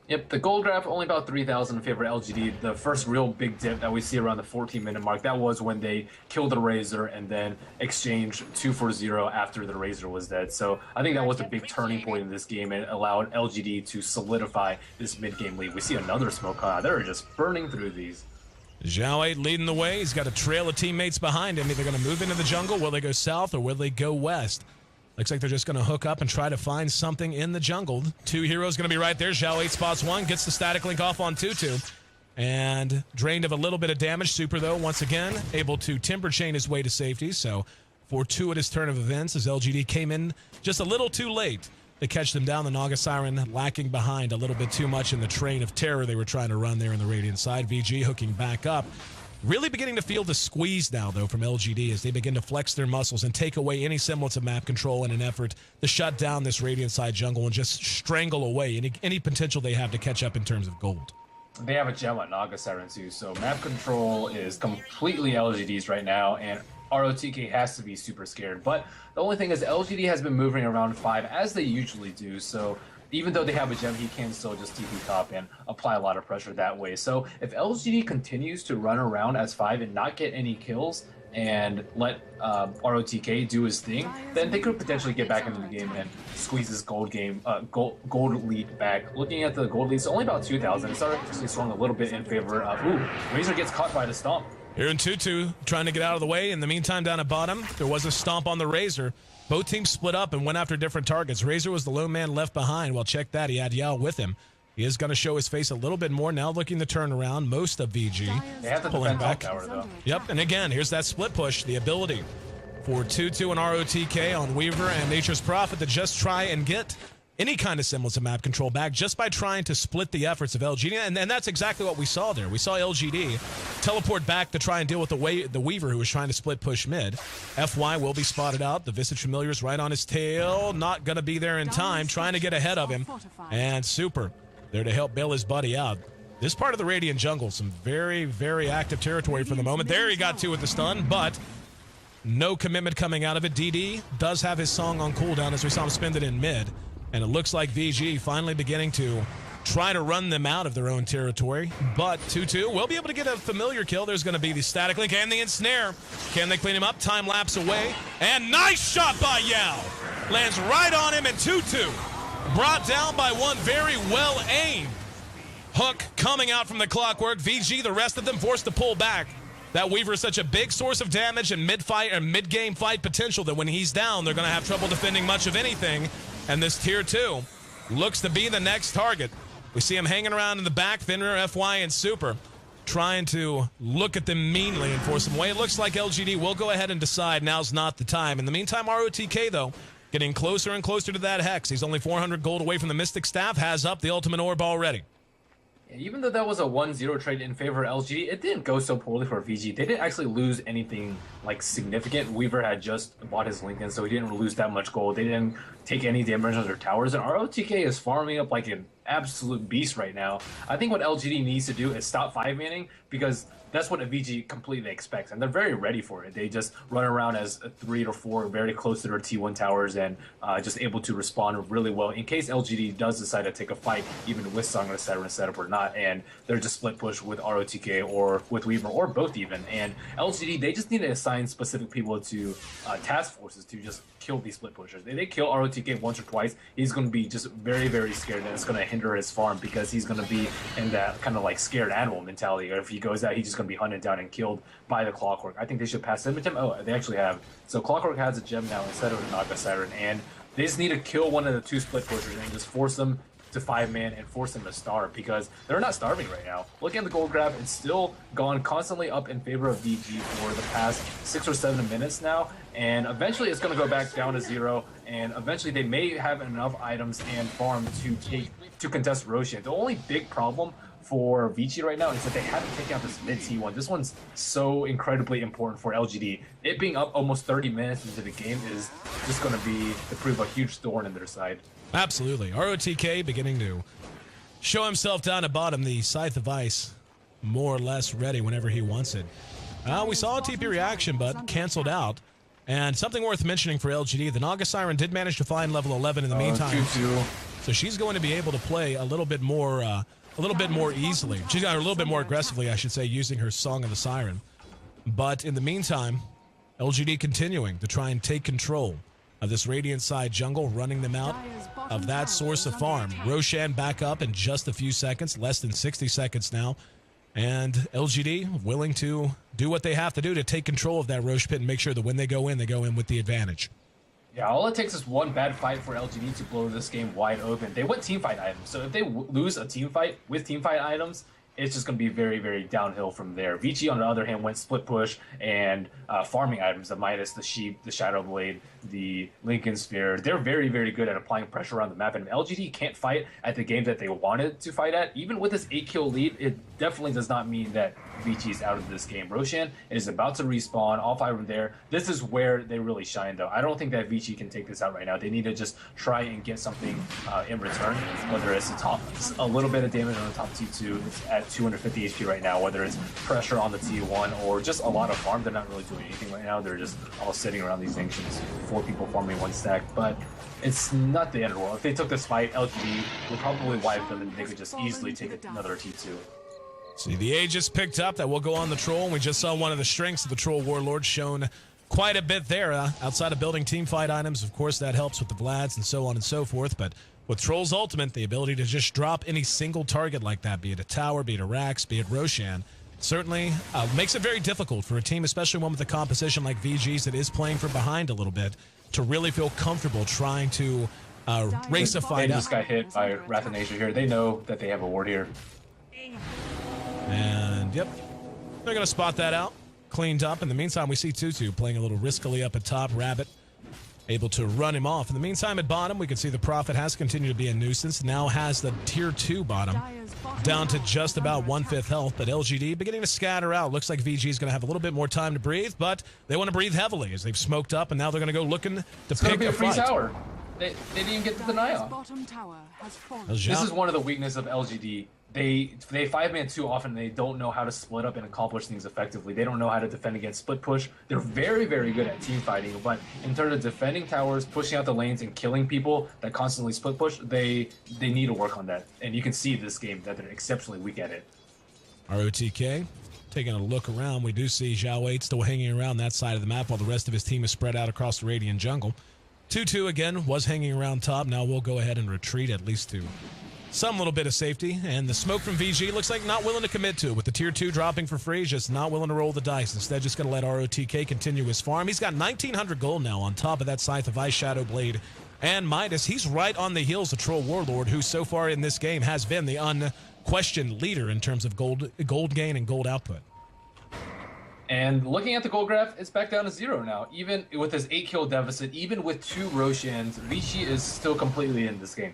Yep, the gold graph only about 3,000 in favor of LGD. The first real big dip that we see around the 14-minute mark, that was when they killed the Razor and then exchanged 2 for 0 after the Razor was dead. So I think that was a big turning point in this game and allowed LGD to solidify this mid-game lead. We see another smoke come out. They're just burning through these. Zhao 8 leading the way. He's got a trail of teammates behind him. Either going to move into the jungle, will they go south, or will they go west? Looks like they're just going to hook up and try to find something in the jungle. 2 heroes going to be right there. Zhao 8 spots 1, gets the static link off on Tutu. And drained of a little bit of damage. Super, though, once again, able to Timber Chain his way to safety. So, fortuitous turn of events as LGD came in just a little too late to catch them down. The Naga Siren lacking behind a little bit too much in the train of terror they were trying to run there in the Radiant side. VG hooking back up. Really beginning to feel the squeeze now, though, from LGD as they begin to flex their muscles and take away any semblance of map control in an effort to shut down this Radiant side jungle and just strangle away any potential they have to catch up in terms of gold. They have a gem on Naga Siren too, so map control is completely LGD's right now, and ROTK has to be super scared. But the only thing is LGD has been moving around 5 as they usually do, so even though they have a gem, he can still just TP top and apply a lot of pressure that way. So if LGD continues to run around as 5 and not get any kills and let ROTK do his thing, then they could potentially get back into the game and squeeze this gold lead back. Looking at the gold lead, it's only about 2,000. It's actually swung a little bit in favor of, Razor gets caught by the stomp. Here in 2-2, trying to get out of the way. In the meantime, down at bottom, there was a stomp on the Razor. Both teams split up and went after different targets. Razor was the lone man left behind. Well, check that. He had Yao with him. He is going to show his face a little bit more now, looking to turn around most of VG. They have to pulling defend back. Tower, though. Yep, and again, here's that split push, the ability for 2-2 and ROTK on Weaver and Nature's Prophet to just try and get any kind of semblance of map control back just by trying to split the efforts of LGD. And that's exactly what we saw there. We saw LGD teleport back to try and deal with the Weaver who was trying to split push mid. FY will be spotted out. The Vici Familiar's right on his tail. Not going to be there in time. Trying to get ahead of him. And Super there to help bail his buddy out. This part of the Radiant jungle, some very, very active territory for the moment. There he got 2 with the stun, but no commitment coming out of it. DD does have his song on cooldown as we saw him spend it in mid. And it looks like VG finally beginning to try to run them out of their own territory. But 2-2 will be able to get a familiar kill. There's going to be the static link and the ensnare. Can they clean him up? Time lapse away. And nice shot by Yao. Lands right on him, and 2-2 brought down by one very well aimed hook coming out from the clockwork. VG, the rest of them forced to pull back. That Weaver is such a big source of damage and mid-fight or mid-game fight potential that when he's down, they're going to have trouble defending much of anything. And this tier 2 looks to be the next target. We see him hanging around in the back, Finner, FY, and Super, trying to look at them meanly and force them away. It looks like LGD will go ahead and decide now's not the time. In the meantime, ROTK, though, getting closer and closer to that Hex. He's only 400 gold away from the Mystic Staff, has up the Ultimate Orb already. Even though that was a 1-0 trade in favor of LGD, it didn't go so poorly for VG. They didn't actually lose anything like significant. Weaver had just bought his Lincoln, so he didn't lose that much gold. They didn't take any damage on their towers, and ROTK is farming up like an absolute beast right now. I think what LGD needs to do is stop 5-manning, because that's what a VG completely expects, and they're very ready for it. They just run around as 3 or 4 very close to their T1 towers and just able to respond really well in case LGD does decide to take a fight, even with Song of the Saturn setup or not, and they're just split push with ROTK or with Weaver or both even. And LGD, they just need to assign specific people to task forces to just kill these split pushers. If they kill ROTK once or twice, he's going to be just very, very scared, and it's going to hinder his farm because he's going to be in that kind of like scared animal mentality. Or if he goes out, he's just going to be hunted down and killed by the Clockwork. I think they should pass Scimitar. Oh, they actually have. So Clockwork has a gem now instead of a Naga Siren, and they just need to kill one of the 2 split pushers and just force them to 5-man and force them to starve, because they're not starving right now. Looking at the gold grab, it's still gone constantly up in favor of VG for the past 6 or 7 minutes now, and eventually it's going to go back down to 0, and eventually they may have enough items and farm to contest Roshan. The only big problem for Vici right now is that they haven't taken out this mid T1. This one's so incredibly important for LGD. It being up almost 30 minutes into the game is just going to prove a huge thorn in their side. Absolutely. ROTK beginning to show himself down at bottom. The Scythe of Ice more or less ready whenever he wants it. We saw a TP reaction, but canceled out. And something worth mentioning for LGD, the Naga Siren did manage to find level 11 in the meantime. So she's going to be able to play a little bit more easily. She's got a little bit more aggressively, I should say, using her Song of the Siren. But in the meantime, LGD continuing to try and take control of this Radiant side jungle, running them out of that source of farm. Roshan back up in just a few seconds, less than 60 seconds now. And LGD willing to do what they have to do to take control of that Roche pit and make sure that when they go in with the advantage. Yeah, all it takes is one bad fight for LGD to blow this game wide open. They want teamfight items, so if they lose a teamfight with teamfight items, it's just going to be very, very downhill from there. Vici, on the other hand, went split push and farming items, the Midas, the Sheep, the Shadow Blade, the Lincoln Sphere. They're very, very good at applying pressure around the map, and if LGD can't fight at the game that they wanted to fight at, even with this 8-kill lead, it definitely does not mean that Vici's out of this game. Roshan is about to respawn. All 5 are there. This is where they really shine, though. I don't think that Vici can take this out right now. They need to just try and get something in return, whether it's a little bit of damage on the top T2. It's at 250 HP right now, whether it's pressure on the T1 or just a lot of farm. They're not really doing anything right now. They're just all sitting around these junctions. 4 people farming 1 stack, but it's not the end of the world. If they took this fight, LGD would probably wipe them and they could just easily take another T2. See, the Aegis picked up. That will go on the Troll. And we just saw one of the strengths of the Troll Warlord shown quite a bit there. Outside of building teamfight items, of course, that helps with the Vlads and so on and so forth. But with Troll's Ultimate, the ability to just drop any single target like that, be it a tower, be it a Rax, be it Roshan, certainly makes it very difficult for a team, especially one with a composition like VG's that is playing from behind a little bit, to really feel comfortable trying to race a fight. They just got hit by Wrath of Nature here. They know that they have a ward here. And, yep, they're going to spot that out. Cleaned up. In the meantime, we see Tutu playing a little riskily up at top. Rabbit able to run him off. In the meantime, at bottom, we can see the Prophet has continued to be a nuisance. Now has the tier 2 bottom down to just about 1/5 health. But LGD beginning to scatter out. Looks like VG is going to have a little bit more time to breathe, but they want to breathe heavily as they've smoked up, and now they're going to go looking to it's pick be a free fight. tower. They didn't even get the deny off. This is one of the weaknesses of LGD. They 5-man too often. They don't know how to split up and accomplish things effectively. They don't know how to defend against split push. They're very, very good at team fighting, but in terms of defending towers, pushing out the lanes, and killing people that constantly split push, they need to work on that. And you can see this game that they're exceptionally weak at it. ROTK taking a look around. We do see Zhao 8 still hanging around that side of the map while the rest of his team is spread out across the Radiant jungle. 2-2 again was hanging around top. Now we'll go ahead and retreat at least to some little bit of safety, and the smoke from VG looks like not willing to commit to it. With the tier 2 dropping for free, just not willing to roll the dice. Instead, just going to let ROTK continue his farm. He's got 1,900 gold now on top of that Scythe of Ice, Shadow Blade, and Midas. He's right on the heels of Troll Warlord, who so far in this game has been the unquestioned leader in terms of gold gain and gold output. And looking at the gold graph, it's back down to 0 now. Even with his 8-kill deficit, even with 2 Roshans, Vici is still completely in this game.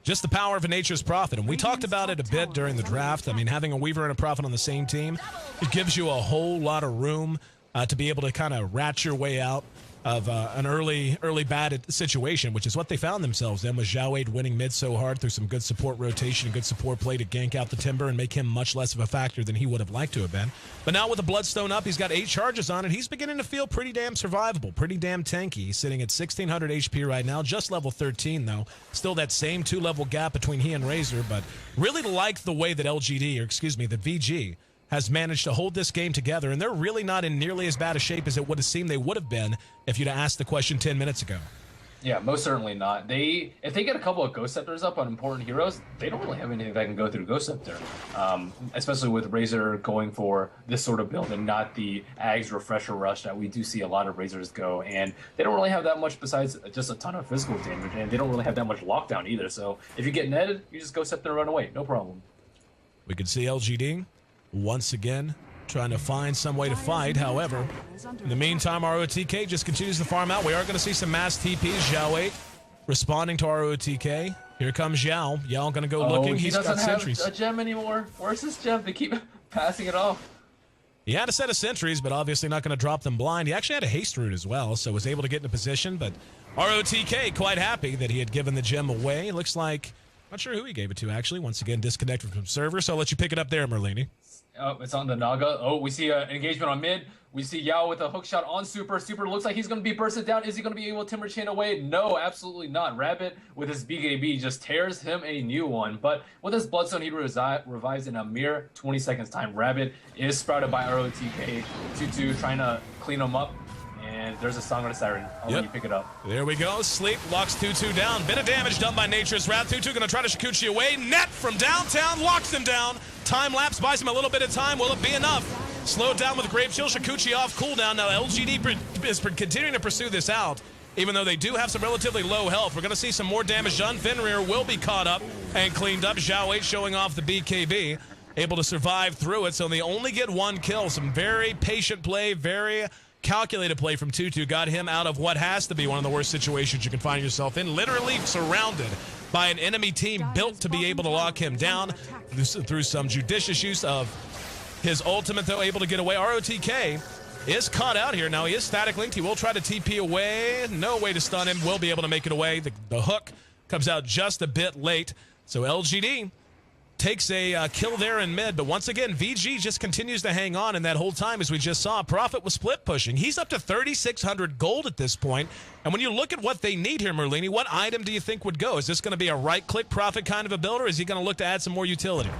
Just the power of a nature's prophet. And we talked about it a bit during the draft. I mean, having a Weaver and a Prophet on the same team, it gives you a whole lot of room to be able to kind of rat your way out of an early bad situation, which is what they found themselves in, with Zhao 8 winning mid so hard through some good support rotation and good support play to gank out the Timber and make him much less of a factor than he would have liked to have been. But now with the Bloodstone up, he's got 8 charges on it. He's beginning to feel pretty damn survivable, pretty damn tanky. He's sitting at 1,600 HP right now, just level 13 though. Still that same 2-level gap between he and Razor, but really like the way that the VG has managed to hold this game together, and they're really not in nearly as bad a shape as it would have seemed they would have been if you'd asked the question 10 minutes ago. Yeah, most certainly not. If they get a couple of Ghost Scepters up on important heroes, they don't really have anything that can go through Ghost Scepter. Especially with Razor going for this sort of build and not the Ags Refresher Rush that we do see a lot of Razors go. And they don't really have that much besides just a ton of physical damage, and they don't really have that much lockdown either. So if you get netted, you just Ghost Scepter and run away. No problem. We can see LGD once again trying to find some way to fight. However, in the meantime, ROTK just continues to farm out. We are going to see some mass TPs. Zhao 8 responding to ROTK. Here comes Zhao. Zhao going to go looking. He doesn't got sentries. have a gem anymore. Where's his gem? They keep passing it off. He had a set of sentries, but obviously not going to drop them blind. He actually had a haste route as well, so was able to get into position. But ROTK quite happy that he had given the gem away. It looks like, not sure who he gave it to, actually. Once again, disconnected from server, so I'll let you pick it up there, Merlini. Oh, it's on the Naga. Oh, we see an engagement on mid. We see Yao with a hook shot on Super. Super looks like he's going to be bursted down. Is he going to be able to Timber Chain away? No, absolutely not. Rabbit with his BKB just tears him a new one. But with his Bloodstone, he revives in a mere 20 seconds time. Rabbit is sprouted by ROTK. 2-2 trying to clean him up. And there's a Song of the Siren. I'll let you pick it up. There we go. Sleep locks 2-2 down. Bit of damage done by Nature's Wrath. 2-2 going to try to Shikuchi away. Net from downtown locks him down. Time lapse buys him a little bit of time. Will it be enough? Slowed down with a Grave Chill. Shikuchi off cooldown. Now LGD is continuing to pursue this out, even though they do have some relatively low health. We're going to see some more damage done. Fenrir will be caught up and cleaned up. Zhao 8 showing off the BKB. Able to survive through it, so they only get 1 kill. Some very patient play, very calculated play from 2-2 got him out of what has to be one of the worst situations you can find yourself in. Literally surrounded by an enemy team built to be able to lock him down through some judicious use of His ultimate, though, able to get away. ROTK is caught out here. Now, he is static linked. He will try to TP away. No way to stun him. Will be able to make it away. The hook comes out just a bit late. So LGD takes a kill there in mid. But once again, VG just continues to hang on. And that whole time, as we just saw, Prophet was split pushing. He's up to 3,600 gold at this point. And when you look at what they need here, Merlini, what item do you think would go? Is this going to be a right-click Prophet kind of a build, or is he going to look to add some more utility?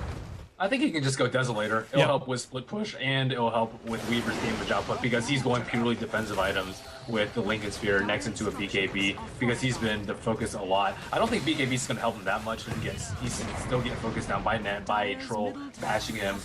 I think he can just go Desolator. It'll help with split push, and it'll help with Weaver's damage output because he's going purely defensive items with the Lincoln Sphere next into a BKB because he's been the focus a lot. I don't think BKB is going to help him that much. He's still getting focused down by Net, by Troll, bashing him,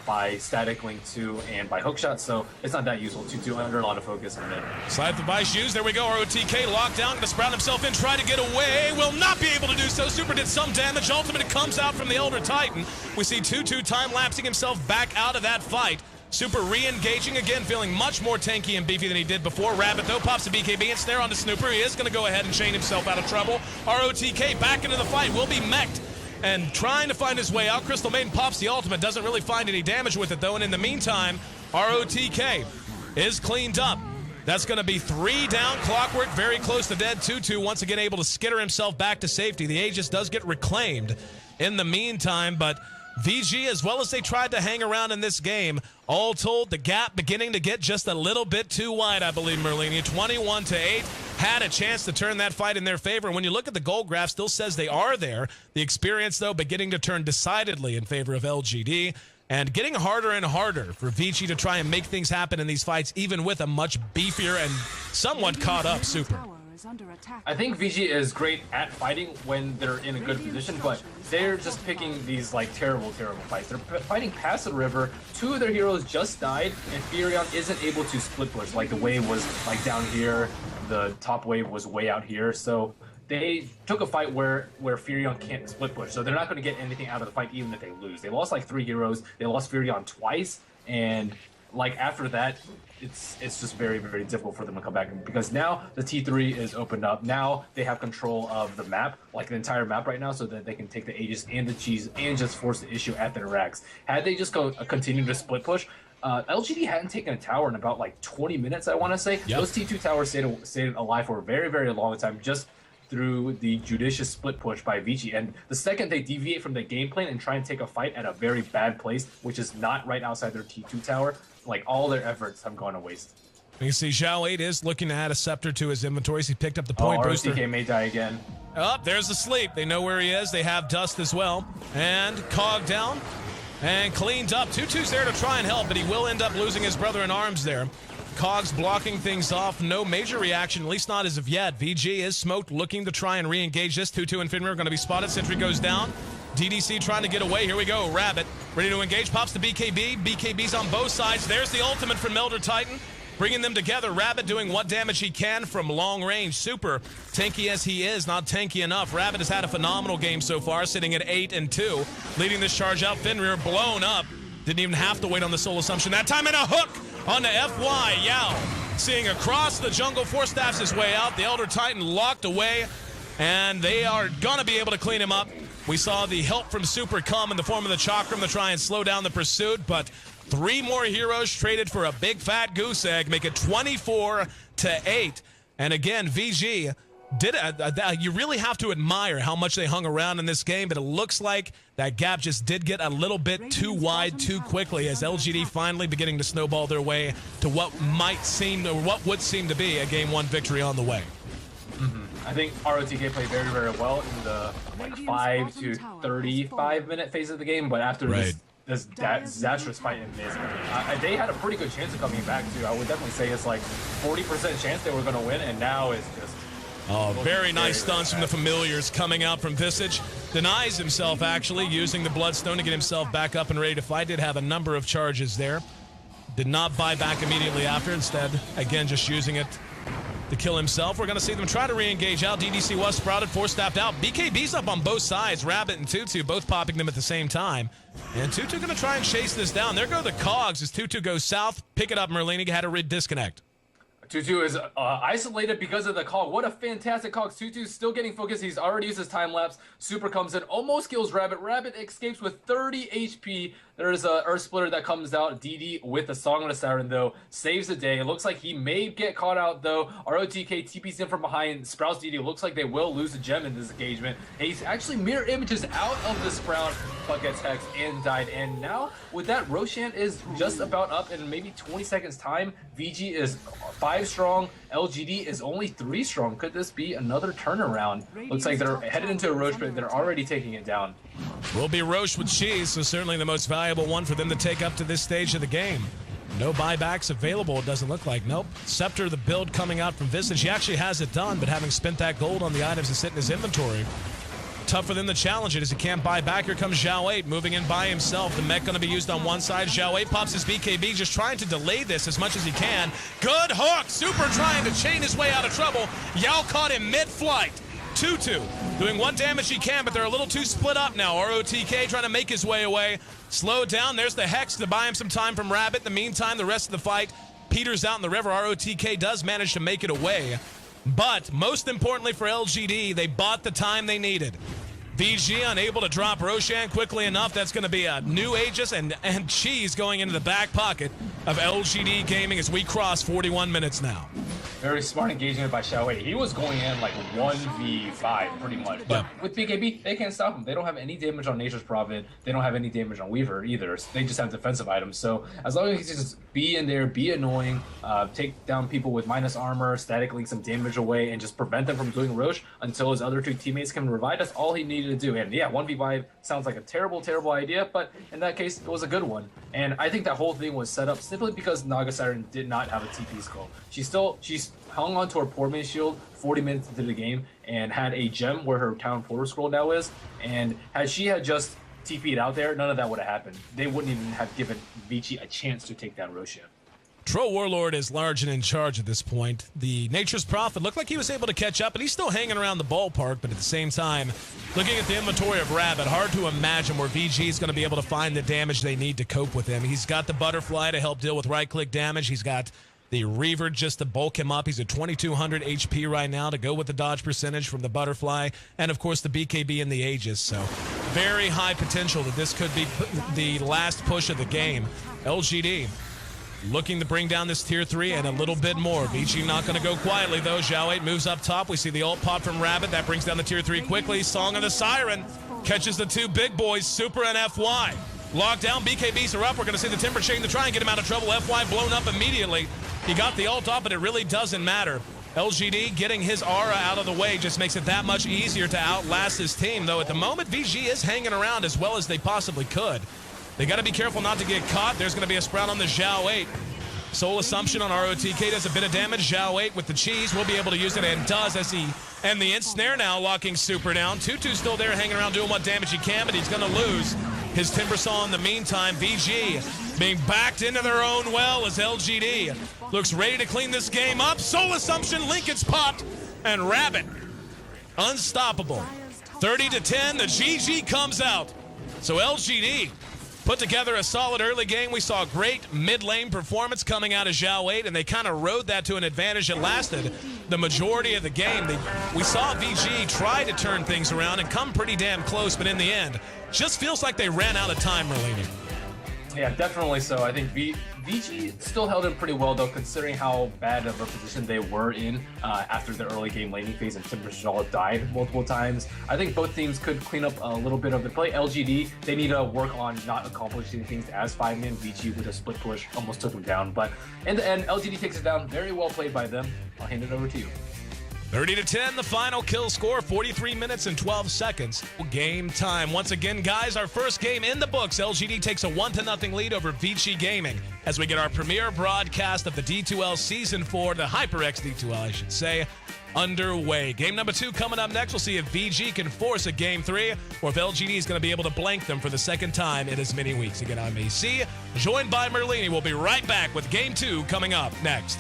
by Static Link 2, and by Hookshot, so it's not that useful. 2-2 under a lot of focus in mid. Slide the Vice used. There we go. ROTK locked down. Going to sprout himself in, try to get away. Will not be able to do so. Super did some damage. Ultimate comes out from the Elder Titan. We see 2-2 time-lapsing himself back out of that fight. Super re-engaging again, feeling much more tanky and beefy than he did before. Rabbit, though, pops a BKB and snare onto Snooper. He is going to go ahead and chain himself out of trouble. ROTK back into the fight, will be mech'd and trying to find his way out. Crystal Maiden pops the ultimate, doesn't really find any damage with it, though. And in the meantime, ROTK is cleaned up. That's going to be 3 down. Clockwork very close to dead. 2-2 once again able to skitter himself back to safety. The Aegis does get reclaimed in the meantime, but VG, as well as they tried to hang around in this game, all told, the gap beginning to get just a little bit too wide, I believe, Merlini. 21-8, had a chance to turn that fight in their favor. When you look at the gold graph, still says they are there. The experience, though, beginning to turn decidedly in favor of LGD. And getting harder and harder for Vici to try and make things happen in these fights, even with a much beefier and somewhat caught up Super. I think VG is great at fighting when they're in a good position, but they're just picking these like terrible fights. They're fighting past the river. 2 of their heroes just died, and Furion isn't able to split push. Like the wave was like down here, the top wave was way out here. So they took a fight where Furion can't split push. So they're not going to get anything out of the fight even if they lose. They lost like 3 heroes. They lost Furion twice, and like after that, it's just very, very difficult for them to come back because now the T3 is opened up. Now they have control of the map, like the entire map right now, so that they can take the Aegis and the cheese and just force the issue at their racks. Had they just continue to split push, LGD hadn't taken a tower in about like 20 minutes, I want to say. Yep. Those T2 towers stayed alive for a very, very long time, just through the judicious split push by Vici. And the second they deviate from the game plan and try and take a fight at a very bad place, which is not right outside their T2 tower, like all their efforts have gone to waste. You can see Zhao 8 is looking to add a scepter to his inventories. He picked up the point booster. ROTK may die again. Oh, there's the sleep. They know where he is. They have Dust as well. And Cog down and cleaned up. 2-2's there to try and help, but he will end up losing his brother in arms there. Cog's blocking things off. No major reaction, at least not as of yet. VG is smoked, looking to try and re-engage this. 2-2 and Finrir are going to be spotted. Sentry goes down. DDC trying to get away. Here we go. Rabbit ready to engage. Pops the BKB. BKB's on both sides. There's the ultimate from Elder Titan. Bringing them together. Rabbit doing what damage he can from long range. Super tanky as he is, not tanky enough. Rabbit has had a phenomenal game so far, sitting at 8-2. Leading this charge out. Finrir blown up. Didn't even have to wait on the soul assumption that time. And a hook on the FY. Yao seeing across the jungle. Force staffs his way out. The Elder Titan locked away. And they are going to be able to clean him up. We saw the help from Super come in the form of the Chakram to try and slow down the pursuit, but 3 more heroes traded for a big fat goose egg, make it 24-8. And again, VG did you really have to admire how much they hung around in this game, but it looks like that gap just did get a little bit too wide too quickly as LGD finally beginning to snowball their way to what would seem to be a Game 1 victory on the way. I think ROTK played very, very well in the 5 to 35 minute phase of the game, but after this disastrous fight in mid, they had a pretty good chance of coming back too. I would definitely say it's like 40% chance they were going to win, and now it's just... Oh, very nice stuns from the familiars coming out from Visage. Denies himself, actually, using the Bloodstone to get himself back up and ready to fight. Did have a number of charges there. Did not buy back immediately after. Instead, again, just using it to kill himself. We're going to see them try to re-engage out. DDC was sprouted, force-staffed out. BKB's up on both sides. Rabbit and 2-2 both popping them at the same time. And 2-2 going to try and chase this down. There go the Cogs as 2-2 goes south. Pick it up, Merlini. Had a disconnect. Tutu is isolated because of the cog. What a fantastic cog. Tutu's still getting focused. He's already used his time lapse. Super comes in, almost kills Rabbit. Rabbit escapes with 30 HP. There's a Earth Splitter that comes out. DD with a Song of the Siren, though, saves the day. It looks like he may get caught out, though. ROTK TP's in from behind. Sprout's DD looks like they will lose the gem in this engagement. And he's actually mirror images out of the Sprout, but gets hexed and died. And now, with that, Roshan is just about up in maybe 20 seconds time. VG is 5 strong. LGD is only 3 strong. Could this be another turnaround? Looks like they're headed into a Roche, but they're already taking it down. Will be Roche with Cheese, so certainly the most valuable one for them to take up to this stage of the game. No buybacks available, it doesn't look like. Nope. Scepter, the build coming out from Vici. He actually has it done, but having spent that gold on the items that sit in his inventory, tough for them to challenge it as he can't buy back. Here comes Zhao 8 moving in by himself. The mech going to be used on one side. Zhao 8 pops his BKB, just trying to delay this as much as he can. Good hook. Super trying to chain his way out of trouble. Yao caught him mid-flight. Tutu doing what damage he can, but they're a little too split up now. ROTK trying to make his way away. Slow down. There's the Hex to buy him some time from Rabbit. In the meantime, the rest of the fight peters out in the river. ROTK does manage to make it away. But most importantly for LGD, they bought the time they needed. VG unable to drop Roshan quickly enough. That's going to be a new Aegis and Cheese going into the back pocket of LGD Gaming as we cross 41 minutes now. Very smart engagement by Xiao. He was going in like 1v5 pretty much. But with BKB, they can't stop him. They don't have any damage on Nature's Prophet. They don't have any damage on Weaver either. They just have defensive items. So as long as he just be in there, be annoying, take down people with minus armor, static link some damage away, and just prevent them from doing Roche until his other 2 teammates can revive, that's all he needed to do. And yeah, 1v5 sounds like a terrible idea, but in that case, it was a good one. And I think that whole thing was set up simply because Naga Siren did not have a TP skull. She's hung on to her poor man's shield 40 minutes into the game and had a gem where her town portal scroll now is. And had she just TP'd out there, none of that would have happened. They wouldn't even have given Vici a chance to take down Roshan. Troll Warlord is large and in charge at this point. The Nature's Prophet looked like he was able to catch up, and he's still hanging around the ballpark, but at the same time, looking at the inventory of Rabbit, hard to imagine where VG is going to be able to find the damage they need to cope with him. He's got the Butterfly to help deal with right-click damage. He's got the Reaver just to bulk him up. He's at 2,200 HP right now to go with the dodge percentage from the Butterfly, and of course the BKB and the Aegis. So very high potential that this could be the last push of the game. LGD looking to bring down this tier 3 and a little bit more. Vici not going to go quietly, though. Zhao 8 moves up top. We see the ult pop from Rabbit. That brings down the tier 3 quickly. Song of the Siren catches the 2 big boys, Super and FY. Locked down, BKBs are up. We're going to see the Timber Chain to try and get him out of trouble. FY blown up immediately. He got the ult off, but it really doesn't matter. LGD getting his aura out of the way just makes it that much easier to outlast his team, though at the moment, VG is hanging around as well as they possibly could. They got to be careful not to get caught. There's going to be a Sprout on the Zhao 8. Soul Assumption on ROTK does a bit of damage. Zhao 8 with the cheese will be able to use it and does as he... And the ensnare now locking Super down. Tutu's still there hanging around doing what damage he can, but he's going to lose his Timbersaw in the meantime. VG being backed into their own well as LGD looks ready to clean this game up. Soul Assumption, Link gets popped, and Rabbit unstoppable. 30-10, the GG comes out. So LGD put together a solid early game. We saw a great mid-lane performance coming out of Zhao 8, and they kind of rode that to an advantage that lasted the majority of the game. We saw VG try to turn things around and come pretty damn close, but in the end, just feels like they ran out of time, Merlini. Yeah, definitely so. I think VG still held in pretty well, though, considering how bad of a position they were in after the early game laning phase and Timbersaw died multiple times. I think both teams could clean up a little bit of the play. LGD, they need to work on not accomplishing things as 5-man. VG with a split push almost took them down, but in the end, LGD takes it down. Very well played by them. I'll hand it over to you. 30-10, the final kill score, 43 minutes and 12 seconds. Game time. Once again, guys, our first game in the books. LGD takes a 1-0 lead over Vici Gaming as we get our premiere broadcast of the D2L Season 4, the HyperX D2L, I should say, underway. Game number 2 coming up next. We'll see if VG can force a Game 3 or if LGD is going to be able to blank them for the second time in as many weeks. Again, I'm AC, joined by Merlini. We'll be right back with Game 2 coming up next.